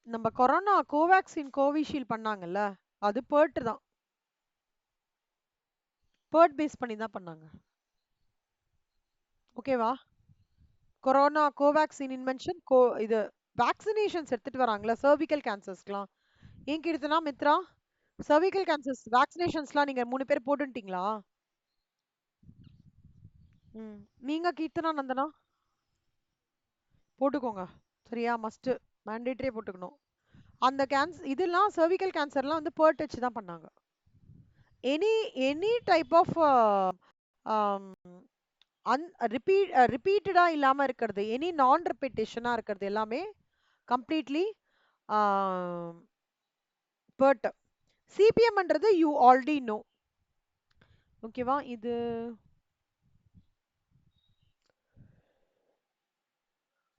நம்ம கொரோனா கோவேக்சின் கோவிஷீல்டு பண்ணாங்கல்ல, அது PERT தான். PERT பேஸ் பண்ணி தான் பண்ணாங்க. ஓகேவா? கொரோனா கோவேக்சின் இன்வென்ஷன் இது வேக்சினேஷன்ஸ் எடுத்துட்டு வராங்களா சர்விக்கல் கேன்சர்ஸ்க்குலாம். ஏன் கீர்த்தனா மித்ரா, சர்விக்கல் கேன்சர்ஸ் வேக்சினேஷன்ஸ்லாம் நீங்க 3 பேர் போட்டுட்டீங்களா? நீங்க கீர்த்தனா நந்தனா போட்டுக்கோங்க. சரியா? மஸ்ட் மேண்டேட்டரியே போட்டுக்கணும். அந்த இதெல்லாம் சர்விக்கல் கேன்சர்லாம் வந்து PERT வச்சு தான் பண்ணாங்க. எனி எனி டைப் ஆஃப் ரிப்பீட்டடா இல்லாம இருக்கிறது, எனி நான் ரிப்பீட்டேஷனா இருக்கிறது எல்லாமே கம்ப்ளீட்லி PERT. சிபிஎம்ன்றது யூ ஆல்ரெடி நோ. ஓகேவா? இது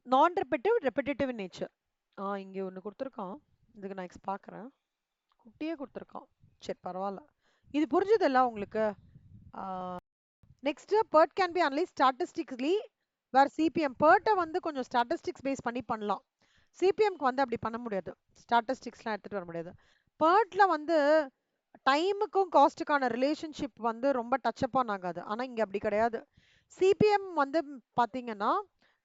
நான் ரெப்பிட்டேட்டிவ் நேச்சர். இங்கே ஒன்று கொடுத்துருக்கான். இதுக்கு நான் பார்க்குறேன். குட்டியே கொடுத்துருக்கான். சரி பரவாயில்ல. இது புரிஞ்சதில்ல உங்களுக்கு? Next PERT can be analyse statistically where CPM. PERT வந்து கொஞ்சம் ஸ்டாட்டிஸ்டிக்ஸ் பேஸ் பண்ணி பண்ணலாம். சிபிஎம்க்கு வந்து அப்படி பண்ண முடியாது. ஸ்டாட்டிஸ்டிக்ஸ்லாம் எடுத்துகிட்டு வர முடியாது. PERTல வந்து டைமுக்கும் காஸ்ட்டுக்கான ரிலேஷன்ஷிப் வந்து ரொம்ப டச்சப் ஆன் ஆகாது. ஆனால் இங்கே அப்படி கிடையாது. சிபிஎம் வந்து பார்த்தீங்கன்னா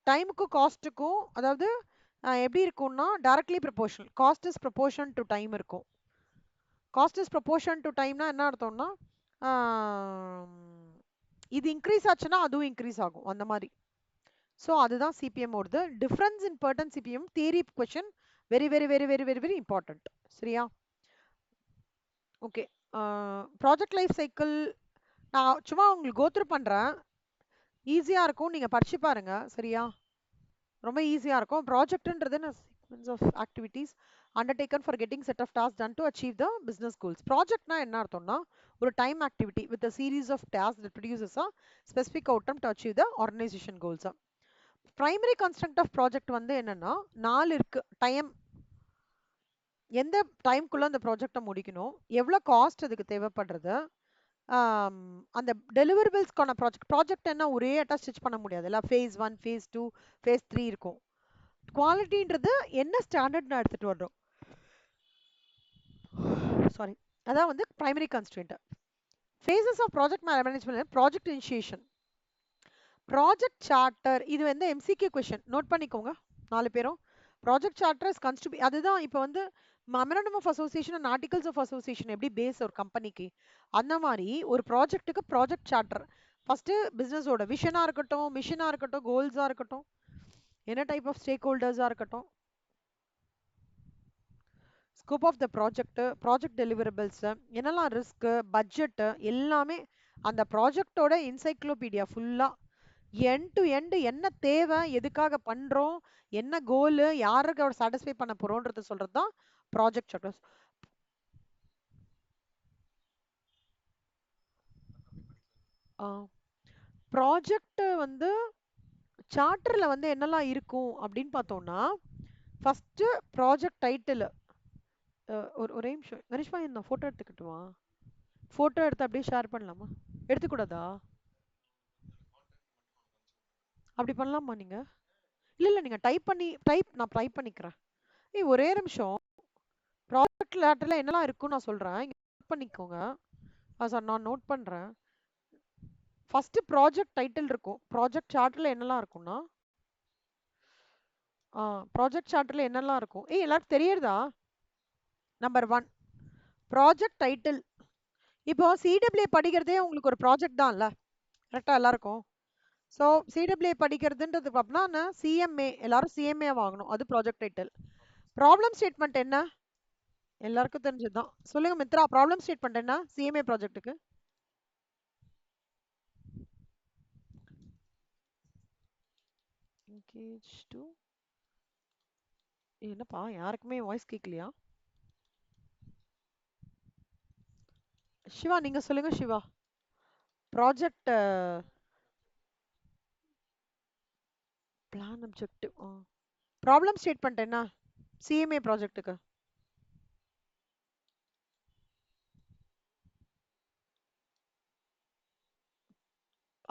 டைமுக்கும் காஸ்ட்டுக்கும், அதாவது எப்படி இருக்கும்னா directly proportional. Cost is proportion to time இருக்கும். காஸ்ட் இஸ் ப்ரொபோர்ஷன் டு டைம்னா என்ன அர்த்தம்னா இது இன்க்ரீஸ் ஆச்சுன்னா அதுவும் இன்க்ரீஸ் ஆகும் அந்த மாதிரி. ஸோ அதுதான் சிபிஎம் ஓடுது. Difference in PERT and CPM theory question very very very very very very important. சரியா? ஓகே. ப்ராஜெக்ட் லைஃப் சைக்கிள் நான் சும்மா உங்களுக்கு கோத்ரூ பண்ணுறேன். ஈஸியாக இருக்கும், நீங்கள் படிச்சு பாருங்க. சரியா? ரொம்ப ஈஸியாக இருக்கும். ப்ராஜெக்ட்ன்றது sequence of activities. undertaken for getting set of tasks done to achieve the business goals. Projectனா என்ன அர்த்தம்னா ஒரு time activity with a series of tasks that produces a specific outcome to achieve the organization goals. Primary construct of project வந்து என்னன்னா 4 இருக்கு. Time, எந்த டைம்குள்ள அந்த ப்ராஜெக்டை முடிக்கணும், எவ்வளோ காஸ்ட் அதுக்கு தேவைப்படுறது, அந்த டெலிவரபிள்ஸ்க்கான ப்ராஜெக்ட் என்ன ஒரே அட்டா ஸ்டிச் பண்ண முடியாது, இல்லை ஃபேஸ் 1 ஃபேஸ் 2 ஃபேஸ் 3 இருக்கும். குவாலிட்டின்றது என்ன ஸ்டாண்டர்ட் நான் எடுத்துட்டு வர்றோம், சாரி, அதான் வந்து primary constraint. Phases of project management, project initiation, project charter, இது வந்து எம்சிக்யூ கொஷின் நோட் பண்ணிக்கோங்க 4 பேரும். ப்ராஜெக்ட் சார்ட்டர் இஸ் கன்ஸ்ட் அதுதான் இப்போ வந்து memorandum of association and articles of association எப்படி பேஸ் ஒரு கம்பெனிக்கு, அந்த மாதிரி ஒரு ப்ராஜெக்ட்டுக்கு ப்ராஜெக்ட் சார்ட்டர் ஃபர்ஸ்ட் பிசினஸோட விஷனா இருக்கட்டும், மிஷனா இருக்கட்டும், கோல்ஸா இருக்கட்டும், என்ன டைப் ஆஃப் ஸ்டேக் ஹோல்டர்ஸா இருக்கட்டும், scope of the project, project deliverables, என்னெல்லாம் ரிஸ்க், பட்ஜெட், எல்லாமே அந்த ப்ராஜெக்டோட என்சைக்ளோபீடியா ஃபுல்லா எண்ட் டு எண்ட் என்ன தேவை, எதுக்காக பண்றோம், என்ன கோல், யாருக்கு அவர் சாட்டிஸ்ஃபை பண்ண போறோம்ன்றது சொல்றது தான் ப்ராஜெக்ட் சார்ட்டர்ஸ். ப்ராஜெக்ட் வந்து சார்ட்டர்ல வந்து என்னெல்லாம் இருக்கும் அப்படின்னு பார்த்தோம்னா, ஃபர்ஸ்ட் ப்ராஜெக்ட் டைட்டில், ஒரே நிமிஷம் கரிஷ்மா, நான் ஃபோட்டோ எடுத்துக்கிட்டுமா, ஃபோட்டோ எடுத்து அப்படியே ஷேர் பண்ணலாமா, எடுத்துக்கூடாதா, அப்படி பண்ணலாமா நீங்க, இல்ல இல்ல நீங்க நான் டைப் பண்ணிக்கிறேன். ஒரே நிமிஷம், ப்ராஜெக்ட் லேட்டர்ல என்னெல்லாம் இருக்கும்னு நான் சொல்றேன், இங்க நோட் பண்ணிக்கோங்க. சார் நான் நோட் பண்றேன். ஃபர்ஸ்ட் ப்ராஜெக்ட் டைட்டில் இருக்கும். ப்ராஜெக்ட் சார்ட்டர்ல என்னெல்லாம் இருக்கும்னா, ப்ராஜெக்ட் சார்ட்டர்ல என்னெல்லாம் இருக்கும், எல்லாருக்கும் தெரியறதா? Number 1 project title. இப்போ சிடபிள்யூ படிக்கிறதே உங்களுக்கு ஒரு ப்ராஜெக்ட் தான்ல, கரெக்டா எல்லாருக்கும்? ஸோ சிடபிள்யூ படிக்கிறதுன்றது அப்படின்னா சிஎம்ஏ, எல்லாரும் சிஎம்ஏ வாங்கணும், அது ப்ராஜெக்ட் டைட்டில். ப்ராப்ளம் ஸ்டேட்மெண்ட் என்ன, எல்லாருக்கும் தெரிஞ்சதுதான், சொல்லுங்க மித்ரா. ப்ராப்ளம் ஸ்டேட்மெண்ட் என்ன சிஎம்ஏ ப்ராஜெக்ட்டுக்கு? என்கேஜ் டு, என்னப்பா யாருக்குமே வாய்ஸ் கேட்கலையா? சிவா நீங்க சொல்லுங்க Siva. Project plan objective, problem statement என்ன சிஎம்ஏ ப்ராஜெக்ட்டுக்கு?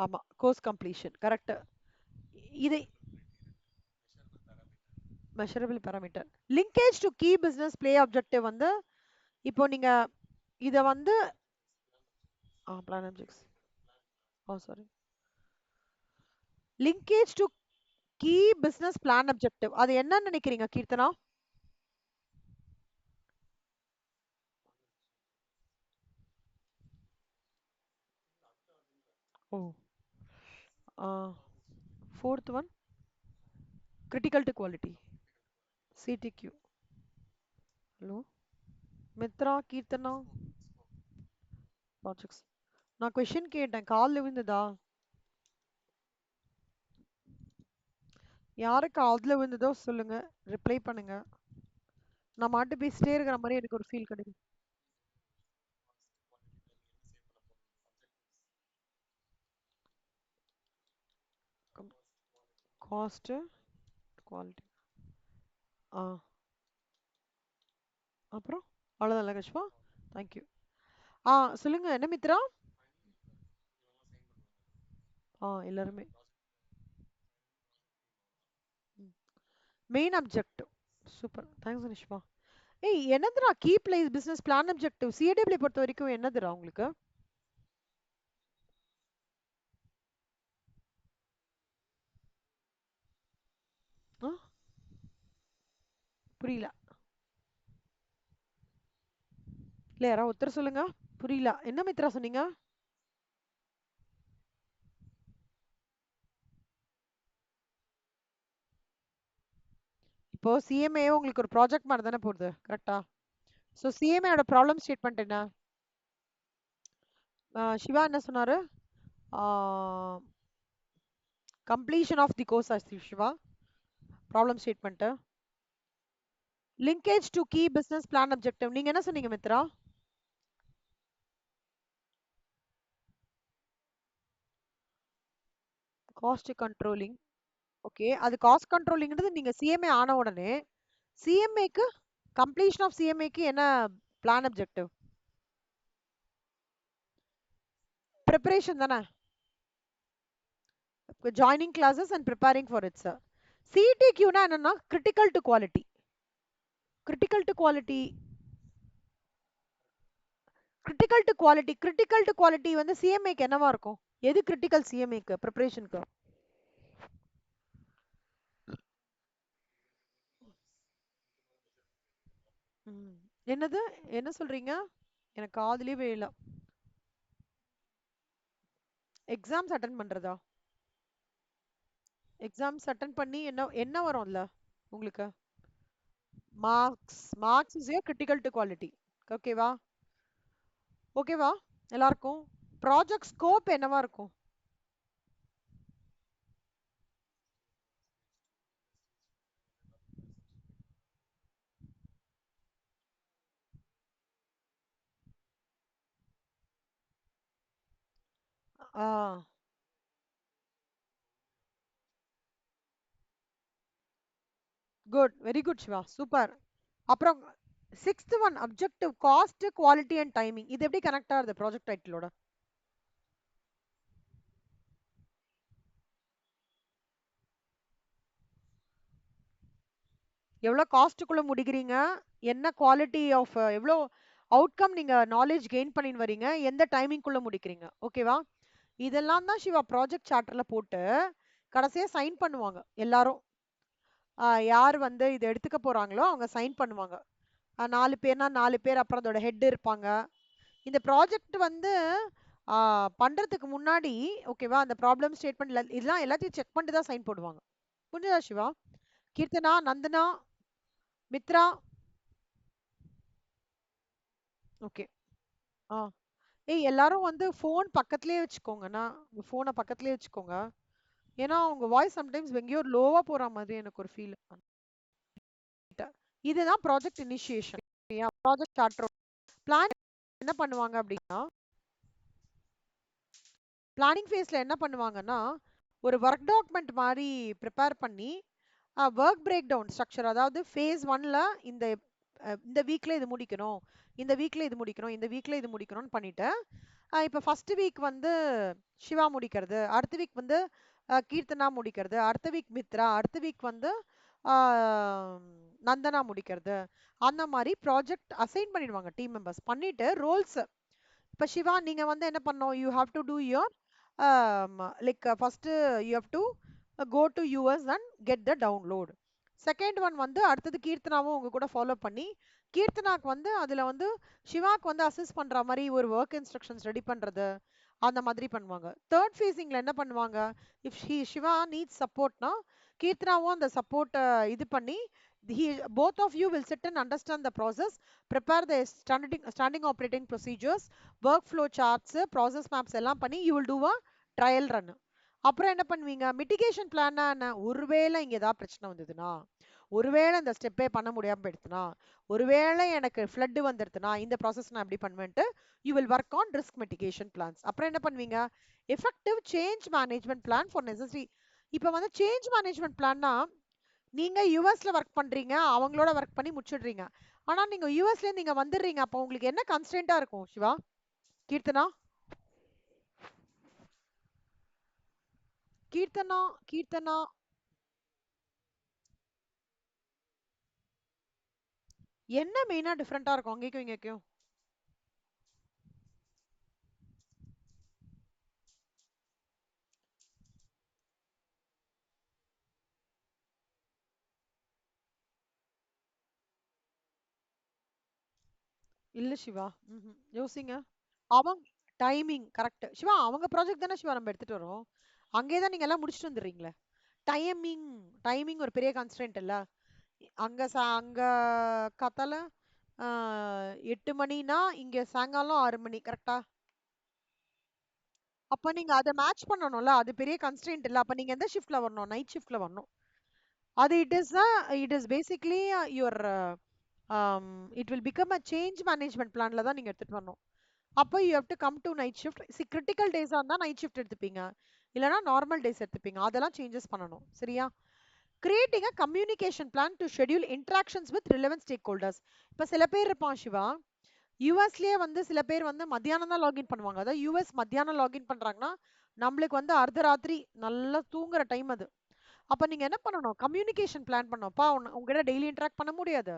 ஆமா, கோர்ஸ் கம்ப்ளீஷன், கரெக்ட். இது measurable parameter. Linkage to key business play objective வந்து, இப்போ நீங்க இத வந்து plan objects, sorry, linkage to key business plan objective, அது என்ன நினைக்கிறீங்க கீர்த்தனா? ஓ, fourth one critical to quality, CTQ. Hello Mitra, Keerthana, projects. நான் கொஸ்டின் கேட்டேன், கால் விழுந்ததா? யாரு காதுல விழுந்ததோ சொல்லுங்க, ரிப்ளை பண்ணுங்க. நான் மாட்டு பேசிட்டே இருக்கிற மாதிரி எனக்கு ஒரு ஃபீல் கிடைக்கும். காஸ்ட், குவாலிட்டி, ஆ அப்புறம் அவ்வளோதான் லகஷ்மா. தேங்க்யூ. சொல்லுங்க என்ன மித்ரா? எல்லாருமே main objective. Super, thanks Nishma. என்னதுடா key places business plan objective CAW பொறுத்த வரைக்கும் என்னதுடா உங்களுக்கு? ஆ புரியல, இல்ல யாராவது ஒருத்தர் சொல்லுங்க. புரியல, என்ன மித்ரா சொன்னீங்க? இப்போ சிஎம்ஏ உங்களுக்கு ஒரு ப்ராஜெக்ட் மாதிரி தானே போகுது, கரெக்டா? ஸோ சிஎம்ஏயோட ப்ராப்ளம் ஸ்டேட்மெண்ட் என்ன? சிவா என்ன சொன்னாரு? Completion of the course, Siva problem statement. Linkage to key business plan objective நீங்க என்ன சொன்னீங்க மித்ரா? Cost controlling. ஓகே, அது காஸ்ட் கண்ட்ரோலிங்ன்றது நீங்க சிஎம்ஏ ஆன உடனே சிஎம்ஏக்கு கம்ப்ளீஷன் ஆஃப் சிஎம்ஏக்கு என்ன பிளான் அப்ஜெக்டிவ்? ப்ரிப்பரேஷன் தானே? Joining classes and preparing for it sir. சிடிக்யூனா என்னன்னா critical to quality. Critical to quality. Critical to quality வந்து சிஎம்ஏக்கு என்னவா இருக்கும்? எது கிரிட்டிக்கல் சிஎம்ஏக்கு ப்ரிப்பரேஷனுக்கு? என்னது? என்ன சொல்றீங்க? எனக்கு காதுலயே விழல. எக்ஸாம்ஸ் அட்டன் பண்றதா? எக்ஸாம்ஸ் அட்டன் பண்ணி என்ன என்ன வரும்ல உங்களுக்கு? Marks is a critical to quality. ஓகேவா? ஓகேவா எல்லாருக்கும்? ப்ராஜெக்ட் ஸ்கோப் என்னவா இருக்கும்? ஆ, good, very good Siva, super. அப்புறம் sixth one objective cost quality and timing. இது எப்படி கனெக்ட் ஆகுது ப்ராஜெக்ட் டைட்டிலோட? எவ்வளோ காஸ்ட்டுக்குள்ள முடிக்கிறீங்க, என்ன குவாலிட்டி ஆஃப் எவ்வளோ அவுட்கம் நீங்க நாலேஜ் கெயின் பண்ணின்னு வரீங்க, எந்த டைமிங்குள்ள முடிக்கிறீங்க. ஓகேவா? இதெல்லாம் தான் சிவா ப்ராஜெக்ட் சார்ட்டர்ல போட்டு கடைசியா சைன் பண்ணுவாங்க எல்லாரும். யார் வந்து இதை எடுத்துக்க போறாங்களோ அவங்க சைன் பண்ணுவாங்க. 4 பேர்னா 4 பேர், அப்புறம் அதோட ஹெட் இருப்பாங்க. இந்த ப்ராஜெக்ட் வந்து பண்றதுக்கு முன்னாடி ஓகேவா, அந்த ப்ராப்ளம் ஸ்டேட்மெண்ட் இதெல்லாம் எல்லாத்தையும் செக் பண்ணிட்டு தான் சைன் போடுவாங்க. புரிஞ்சுதா சிவா? கீர்த்தனா, நந்தனா, மித்ரா. ஓகே. ஆ, ஏய் எல்லாரும் வந்து ஃபோன் பக்கத்துலயே வச்சுக்கோங்கண்ணா. உங்க ஃபோனை பக்கத்துலயே வச்சுக்கோங்க. ஏன்னா உங்க வாய்ஸ் சம்டைம்ஸ் எங்கேயோ லோவா போற மாதிரி எனக்கு ஒரு ஃபீல். இதுதான் project initiation. Project start plan என்ன பண்ணுவாங்க அப்படின்னா, பிளானிங் ஃபேஸ்ல என்ன பண்ணுவாங்கன்னா, ஒரு ஒர்க் டாக்குமெண்ட் மாதிரி ப்ரிப்பேர் பண்ணி ஒர்க் பிரேக் டவுன் ஸ்ட்ரக்சர், அதாவது ஃபேஸ் ஒன்ல இந்த இந்த வீக்ல இது முடிக்கணும், இந்த வீக்ல இது முடிக்கணும், இந்த வீக்ல இது முடிக்கணும்னு பண்ணிட்டு இப்போ ஃபர்ஸ்ட் வீக் வந்து சிவா முடிக்கிறது, அடுத்த வீக் வந்து கீர்த்தனா முடிக்கிறது, அடுத்த வீக் மித்ரா, அடுத்த வீக் வந்து நந்தனா முடிக்கிறது. அந்த மாதிரி ப்ராஜெக்ட் அசைன் பண்ணிடுவாங்க டீம் மெம்பர்ஸ். பண்ணிட்டு ரோல்ஸ், இப்போ சிவா நீங்க வந்து என்ன பண்ணோம், you have to do your like first you have to go to US and get the download. Second one வந்து அடுத்தது கீர்த்தனாவும் உங்க கூட ஃபாலோ பண்ணி கீர்த்தனாக்கு வந்து அதுல வந்து சிவாக்கு வந்து அசிஸ்ட் பண்ற மாதிரி ஒரு ஒர்க் இன்ஸ்ட்ரக்ஷன்ஸ் ரெடி பண்றது, அந்த மாதிரி பண்ணுவாங்க. தேர்ட் ஃபேஸிங்ல என்ன பண்ணுவாங்க, இஃப் சிவா நீட்ஸ் சப்போர்ட்னா கீர்த்தனாவும் அந்த சப்போர்ட் இது பண்ணி he both of you will sit and understand the process, prepare the standing operating procedures, workflow charts, process maps எல்லாம் பண்ணி you will do a trial run. அப்புறம் என்ன பண்ணுவீங்க, மிட்டிகேஷன் பிளான்னா என்ன, ஒருவேளை இங்க ஏதாவது பிரச்சனை வந்ததுன்னா, ஒருவேளை இந்த ஸ்டெப்பே பண்ண முடியாம போயிடுச்சுன்னா, ஒருவேளை எனக்கு ஃப்ளட் வந்துடுதுன்னா இந்த ப்ராசஸ் நான் எப்படி பண்ணுவேன்ட்டு you will work on risk mitigation plans. அப்புறம் என்ன பண்ணுவீங்க, effective change management plan for necessary. இப்போ வந்து சேஞ்ச் மேனேஜ்மெண்ட் பிளான்னா நீங்க யுஎஸ்ல ஒர்க் பண்றீங்க, அவங்களோட ஒர்க் பண்ணி முடிச்சிடுறீங்க. ஆனா நீங்க யுஎஸ்ல இருந்து நீங்க வந்துடுறீங்க, அப்போ உங்களுக்கு என்ன கன்ஸ்டன்டா இருக்கும் சிவா? கீர்த்தனா, கீர்த்தனா, கீர்த்தனா. என்ன மெயினா டிஃப்ரெண்டா இருக்கும் அங்கேயும் இங்கேயும்? இல்ல சிவா. யோசிங்க. அவங்க டைமிங் கரெக்ட் சிவா, அவங்க ப்ராஜெக்ட் தானே சிவா நம்ம எடுத்துட்டு வரோம். அங்கே தான் நீங்க எல்லாம் முடிச்சுட்டு வந்துடுறீங்களே. டைமிங், டைமிங் ஒரு பெரிய கன்ஸ்ட்ரெயின்ட் இல்ல. அங்க காத்தால 8 மணினா இங்க சாயங்காலம் 6 மணி கரெக்டா? அப்ப நீங்க அத மேட்ச் பண்ணணும்ல. அது பெரிய கன்ஸ்ட்ரெயின்ட் இல்ல. அப்ப நீங்க எந்த ஷிஃப்ட்ல வரணும்? நைட் ஷிஃப்ட்ல வரணும். அது it is basically your it will become a change management பிளான்ல தான் நீங்க எடுத்துட்டு வரணும். அப்போ you have to come to night shift. Critical டேஸா இருந்தா நைட் ஷிஃப்ட் எடுத்துப்பீங்க, இல்லனா நார்மல் டேஸ் எடுத்துப்பீங்க. அதெல்லாம் சேஞ்சஸ் பண்ணணும். சரியா? Creating a communication plan to schedule interactions with relevant stack holders. இப்ப சில பேர் இருப்பான் சிவா, யூஎஸ்லயே வந்து சில பேர் வந்து மத்தியானம் தான் லாகின் பண்ணுவாங்க. அதாவது யூஎஸ் மத்தியானம் லாகின் பண்றாங்கன்னா நம்மளுக்கு வந்து அர்த்தராத்திரி நல்லா தூங்குற டைம் அது. அப்ப நீங்க என்ன பண்ணணும்? கம்யூனிகேஷன் பிளான் பண்ணணும்ப்பா. உங்ககிட்ட டெய்லி இன்டராக்ட் பண்ண முடியாது.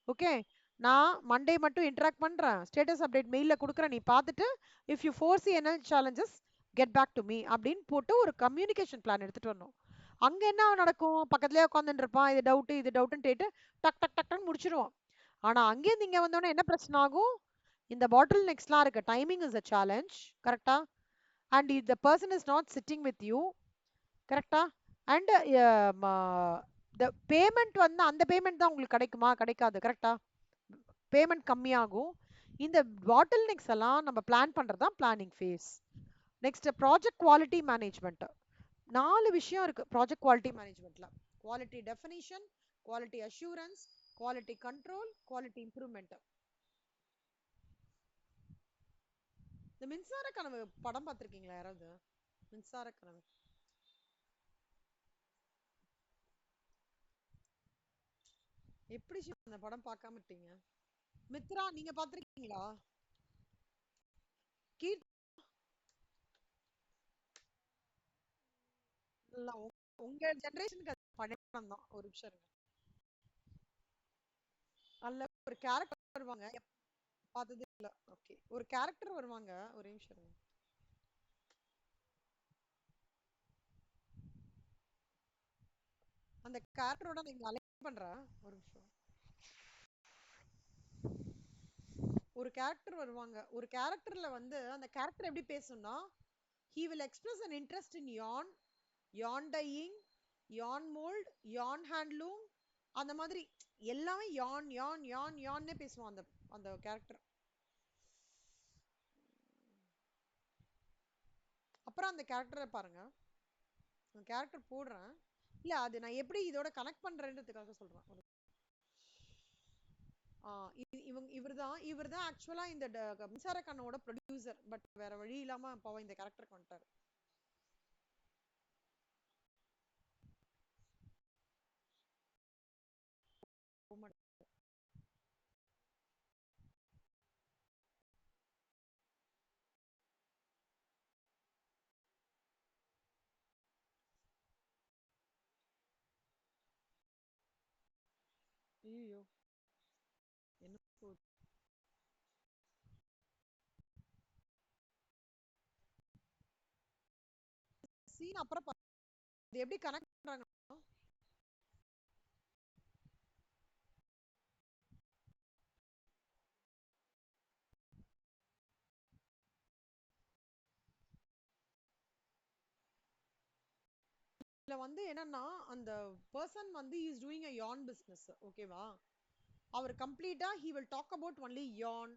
ஓகே, நான் மண்டே மட்டும் இன்டராக்ட் பண்றேன், ஸ்டேட்டஸ் அப்டேட் மெயில்ல கொடுக்குறேன், நீ பார்த்துட்டு இஃப் யூ ஃபோர்சி என்ன challenges get back to me அப்படின்னு போட்டு ஒரு கம்யூனிகேஷன் பிளான் எடுத்துட்டு வரணும். அங்க என்ன நடக்கும்? பக்கத்துலயே உட்காந்துட்டு இருப்பான், இது டவுட்னு கேட்டு டக் டக் டக்னு முடிச்சிருவோம். ஆனா அங்கேருந்து இங்க வந்தோடனே என்ன பிரச்சனை ஆகும்? இந்த பாட்டில் நெக்ஸ்ட்லாம் இருக்கு. Timing is a challenge. கரெக்டா? And the person is not sitting with you. கரெக்டா? அண்ட் த பேமெண்ட் வந்து அந்த பேமெண்ட் தான் உங்களுக்கு கிடைக்குமா? கிடைக்காது. கரெக்டா? பேமெண்ட் கம்மியாகும். இந்த பாட்டில் நெக்ஸ் எல்லாம் நம்ம பிளான் பண்றது தான் planning phase. Next project quality management. 4 விஷயம் இருக்கு ப்ராஜெக்ட் குவாலிட்டி மேனேஜ்மெண்ட்ல. Quality definition, quality assurance, quality control, quality improvement. இந்த மின்சார கனவு படம் பார்த்திருக்கீங்களா யாராவது? மின்சார கனவு எப்படி அந்த படம் பார்க்காம விட்டீங்க? மித்ரா நீங்க பார்த்திருக்கீங்களா? கீட் இல்ல, உங்க ஜெனரேஷனுக்கு அது படம் தான். ஒரு நிமிஷம் இருங்க. அல்ல, ஒரு கேரக்டர் வருவாங்க. பார்த்தது இல்ல. ஓகே, ஒரு கேரக்டர் வருவாங்க. ஒரு நிமிஷம் இருங்க. அந்த கேரக்டரோட நீங்க அலைன் பண்ற ஒரு நிமிஷம். ஒரு கேரக்டர் வருவாங்க. ஒரு கேரக்டர்ல வந்து அந்த கேரக்டர் எப்படி பேசும்னா, he will express an interest in yarn dyeing, yarn mold, yarn handloom. அந்த மாதிரி எல்லாமே யான்னே பேசுவான் அந்த அந்த கேரக்டர். அப்புறம் அந்த கேரக்டரை பாருங்க. அந்த கேரக்டர் போடுறேன். இல்ல, அது நான் எப்படி இதோட கனெக்ட் பண்றேன்றதுக்காக சொல்றேன். இவர் தான் ஆக்சுவலா இந்த மின்சார கண்ணோட ப்ரொடியூசர். பட் வேற வழி இல்லாம பாவம் இந்த கேரக்டருக்கு வந்துட்டாரு. ஐயோ, என்ன சீன் அப்புறம் இது எப்படி கனெக்ட் பண்றாங்க? இதுல வந்து என்னன்னா, அந்த பர்சன் வந்து இஸ் டூயிங் அ யான் பிசினஸ். ஓகேவா? அவர் கம்ப்ளீட்டா he will talk about only யான்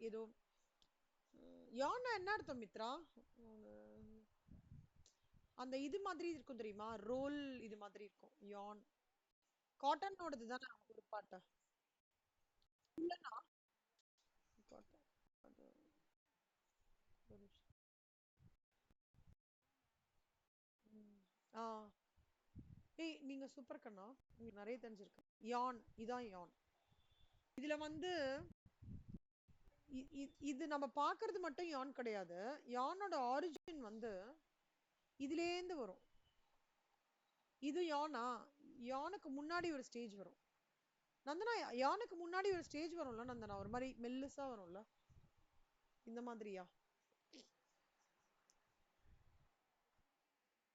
ஏதோ யான் என்ன அர்த்தம் மித்ரா? அந்த இது மாதிரி இருக்கும் தெரியுமா? ரோல் இது மாதிரி இருக்கும் யான். காட்டனோடது தானே ஒரு பாட்டு. இல்லனா காட்டன் அது ஒரு நிமிஷம். ஆ, ஏய் நீங்க சூப்பர் கண்ணா, உங்களுக்கு நிறைய தெரிஞ்சிருக்கு. யான், இதான் யான். இதுல வந்து இது நம்ம பாக்குறது மட்டும் யான் கிடையாது. யானோட ஆரிஜின் வந்து இதுலேருந்து வரும். இது யானா? யானுக்கு முன்னாடி ஒரு ஸ்டேஜ் வரும் நந்தனா. யானுக்கு முன்னாடி ஒரு ஸ்டேஜ் வரும்ல நந்தனா, ஒரு மாதிரி மெல்லுசா வரும்ல, இந்த மாதிரியா?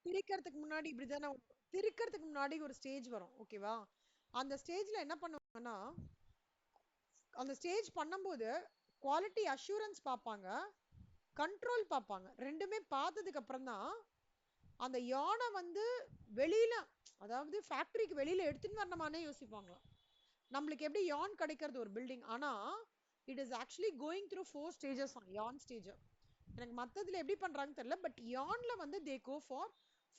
திரிக்கிறதுக்கு முன்னாடி இப்படிதானே? திரிக்கிறதுக்கு முன்னாடி ஒரு ஸ்டேஜ் வரும். ஓகேவா? அந்த ஸ்டேஜ்ல என்ன பண்ணுவாங்கன்னா, அந்த ஸ்டேஜ் பண்ணும்போது குவாலிட்டி அஷூரன்ஸ் பார்ப்பாங்க, கண்ட்ரோல் பார்ப்பாங்க. ரெண்டுமே பார்த்ததுக்கு அப்புறம் தான் அந்த யானை வந்து வெளியில, அதாவது ஃபேக்டரிக்கு வெளியில எடுத்துன்னு வரணுமானே யோசிப்பாங்க. நம்மளுக்கு எப்படி யான் கிடைக்கிறது ஒரு பில்டிங், ஆனா it is actually going through 4 stages on யான் ஸ்டேஜ். எனக்கு மத்ததுல எப்படி பண்றாங்கன்னு தெரியல, பட் யான்ல வந்து they go for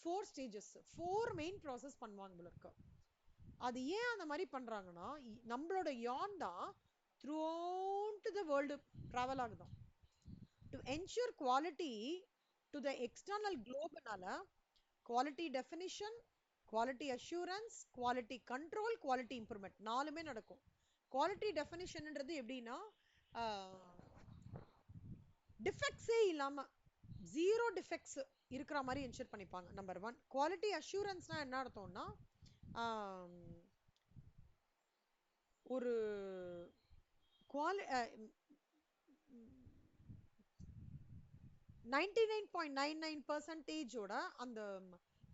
4 stages. 4 main process பண்ணுவாங்க போல இருக்கு. அது ஏன் அந்த மாதிரி பண்றாங்கன்னா நம்மளோட யான் தான் throughout the world travel ஆகுதான். To ensure quality to the external globe னால quality definition, quality assurance, quality control, quality improvement நாலுமே நடக்கும். quality definitionன்றது எப்படின்னா டிஃபெக்ட்ஸே இல்லாம ஜீரோ டிஃபெக்ட்ஸ் இருக்கிற மாதிரி என்ஷூர் பண்ணிப்பாங்க. Number one. குவாலிட்டி அஷூரன்ஸ்னா என்ன அர்த்தம்னா ஒரு குவாலி 99.99% அந்த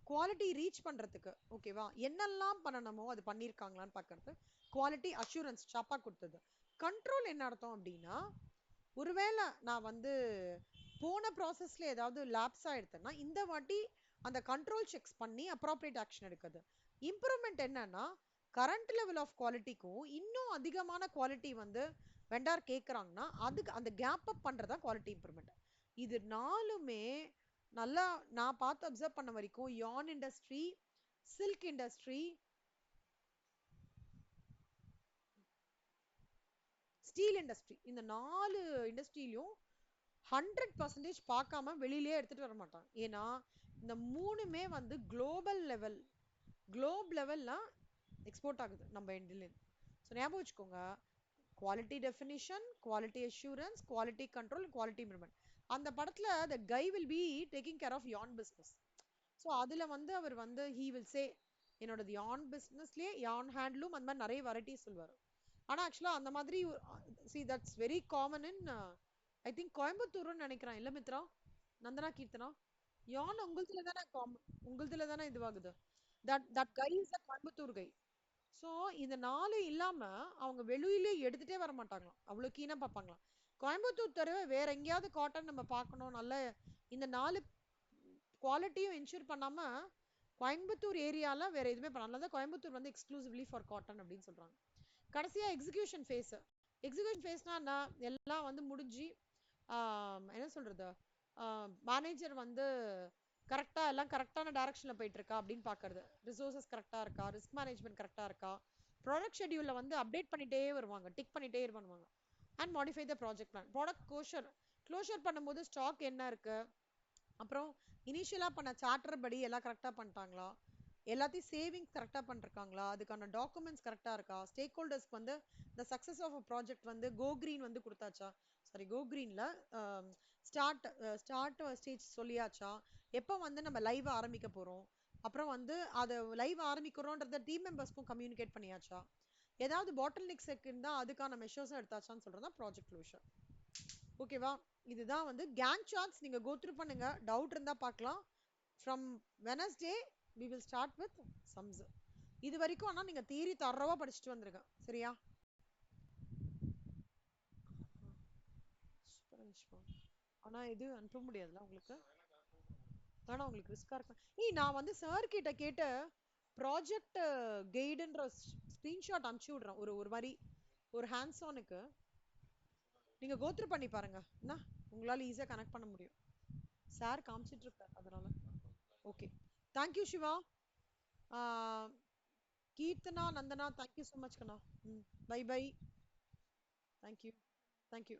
குவாலிட்டி ரீச் பண்றதுக்கு ஓகேவா என்னெல்லாம் பண்ணணுமோ அது பண்ணிருக்காங்களான்னு பாக்குறது குவாலிட்டி அஷூரன்ஸ் சாப்பா கொடுத்தது. கண்ட்ரோல் என்ன அர்த்தம் அப்படின்னா ஒருவேளை நான் வந்து போன ப்ராசஸ்ல ஏதாவது லேப்ஸ் ஆயிடுதுன்னா இந்த வாட்டி அந்த கண்ட்ரோல் செக்ஸ் பண்ணி அப்ராப்ரியேட் ஆக்ஷன் எடுக்குது. இம்ப்ரூவ்மெண்ட் என்னன்னா கரண்ட் லெவல் ஆஃப் குவாலிட்டிக்கும் இன்னும் அதிகமான குவாலிட்டி வந்து வெண்டார் கேட்குறாங்கன்னா அதுக்கு அந்த கேப் அப் பண்றதா குவாலிட்டி இம்ப்ரூவ்மெண்ட். இது நாலுமே நல்லா நான் பார்த்து அப்சர்வ் பண்ண வரைக்கும் யான் industry, silk industry, steel industry இந்த 4 இண்டஸ்ட்ரியிலும் 100% பார்க்காம வெளியிலேயே எடுத்துட்டு வர மாட்டாங்க. ஏன்னா இந்த மூணுமே வந்து குளோபல் லெவல்லாம் எக்ஸ்போர்ட் ஆகுது நம்ம இந்தியிலேருந்து. ஸோ ஞாபகம் வச்சுக்கோங்க, quality definition, quality assurance, quality control, quality improvement. அந்த படத்துல the guy will be taking care of yarn business. So அதுல வந்து அவர் வந்து he will say என்னோடது yarn businessலயே yarn handloom அந்த மாதிரி நிறைய வெரைட்டிஸ் சொல்லுவார். ஆனா ஆக்சுவலா அந்த மாதிரி see that's very common in I think கோயம்புத்தூர்னு நினைக்கிறேன். இல்ல மித்ரா, நந்தனா, கீர்த்தனா, yarn உங்களுதுல தானே உங்களுதுல தானே இதுவாகுது. that guy is a Coimbatore guy. So இந்த 4 இல்லாம அவங்க வெளியிலே எடுத்துட்டே வர மாட்டாங்களாம். அவ்வளவு கீனா பார்ப்பாங்களாம். கோயம்புத்தூர் தவிர வேற எங்கேயாவது காட்டன் நம்ம பார்க்கணும் நல்ல இந்த 4 குவாலிட்டியும் என்ஷூர் பண்ணாம கோயம்புத்தூர் ஏரியால வேற எதுவுமே பண்ணாத. கோயம்புத்தூர் வந்து எக்ஸ்க்ளூசிவ்லி ஃபார் காட்டன் அப்படின்னு சொல்றாங்க. கடைசியா எக்ஸிகியூஷன் ஃபேஸ். எக்ஸிகியூஷன் ஃபேஸ்னா எல்லாம் வந்து முடிஞ்சு என்ன சொல்றது மேனேஜர் வந்து கரெக்டா எல்லாம் கரெக்டான டைரக்ஷன்ல போயிட்டு இருக்கா அப்படின்னு பாக்குறது. ரிசோர்சஸ் கரெக்டா இருக்கா, ரிஸ்க் மேனேஜ்மெண்ட் கரெக்டா இருக்கா, ப்ராடக்ட் ஷெட்யூல்ல வந்து அப்டேட் பண்ணிட்டே வருவாங்க, டிக் பண்ணிட்டே பண்ணுவாங்க. And modify the project plan. Product closure பண்ணும்போது ஸ்டாக் என்ன இருக்கு, அப்புறம் இனிஷியலா பண்ண சார்ட்டர் படி எல்லாம் கரெக்டா பண்ணிட்டாங்களா, எல்லாத்தையும் சேவிங்ஸ் கரெக்டா பண்ணிருக்காங்களா, அதுக்கான டாக்குமெண்ட்ஸ் கரெக்டா இருக்கா, ஸ்டேக் ஹோல்டர்ஸ்க்கு வந்து இந்த சக்சஸ் ஆஃப் ப்ராஜெக்ட் வந்து கோ கிரீன் வந்து கொடுத்தாச்சா, சாரி கோ கிரீன்ல ஸ்டார்ட் ஸ்டேஜ் சொல்லியாச்சா, எப்போ வந்து நம்ம லைவ் ஆரம்பிக்க போறோம், அப்புறம் வந்து அதை லைவ் ஆரம்பிக்கிறோன்றத டீம் மெம்பர்ஸ்க்கும் கம்யூனிகேட் பண்ணியாச்சா, ஏதாவது பாட்டில் நெக்ஸ் இருந்தா அதுக்கான மெஷர்ஸும் எடுத்தாச்சான்னு சொல்றதா ப்ராஜெக்ட் க்ளோஷர். ஓகேவா? இதுதான் வந்து கேங் சார்ட்ஸ். நீங்க கோ த்ரூ பண்ணுங்க, டவுட் இருந்தா பார்க்கலாம். From Wednesday we will start with sums. இது வரைக்கும் ஆனா நீங்க தியரி தரவா படிச்சுட்டு வந்துருங்க. சரியா? ஆனா இது அனுப்ப முடியாதுல்ல உங்களுக்கு. ஆனா உங்களுக்கு ரிஸ்கா இருக்கும். நான் வந்து சார் கிட்ட கேட்ட ப்ராஜெக்ட் கைடுன்ற ஸ்கிரீன்ஷாட் அனுப்பிச்சு விடுறேன். ஒரு மாதிரி ஒரு ஹேண்ட்ஸ் ஆனுக்கு நீங்க கோத்ரூ பண்ணி பாருங்க. என்ன உங்களால ஈஸியா கனெக்ட் பண்ண முடியும். சார் காமிச்சிட்டு இருக்காரு அதனால. Okay, thank you Siva. Keerthana, Nandana, thank you so much கண்ணா. Bye bye. தேங்க்யூ. தேங்க்யூ.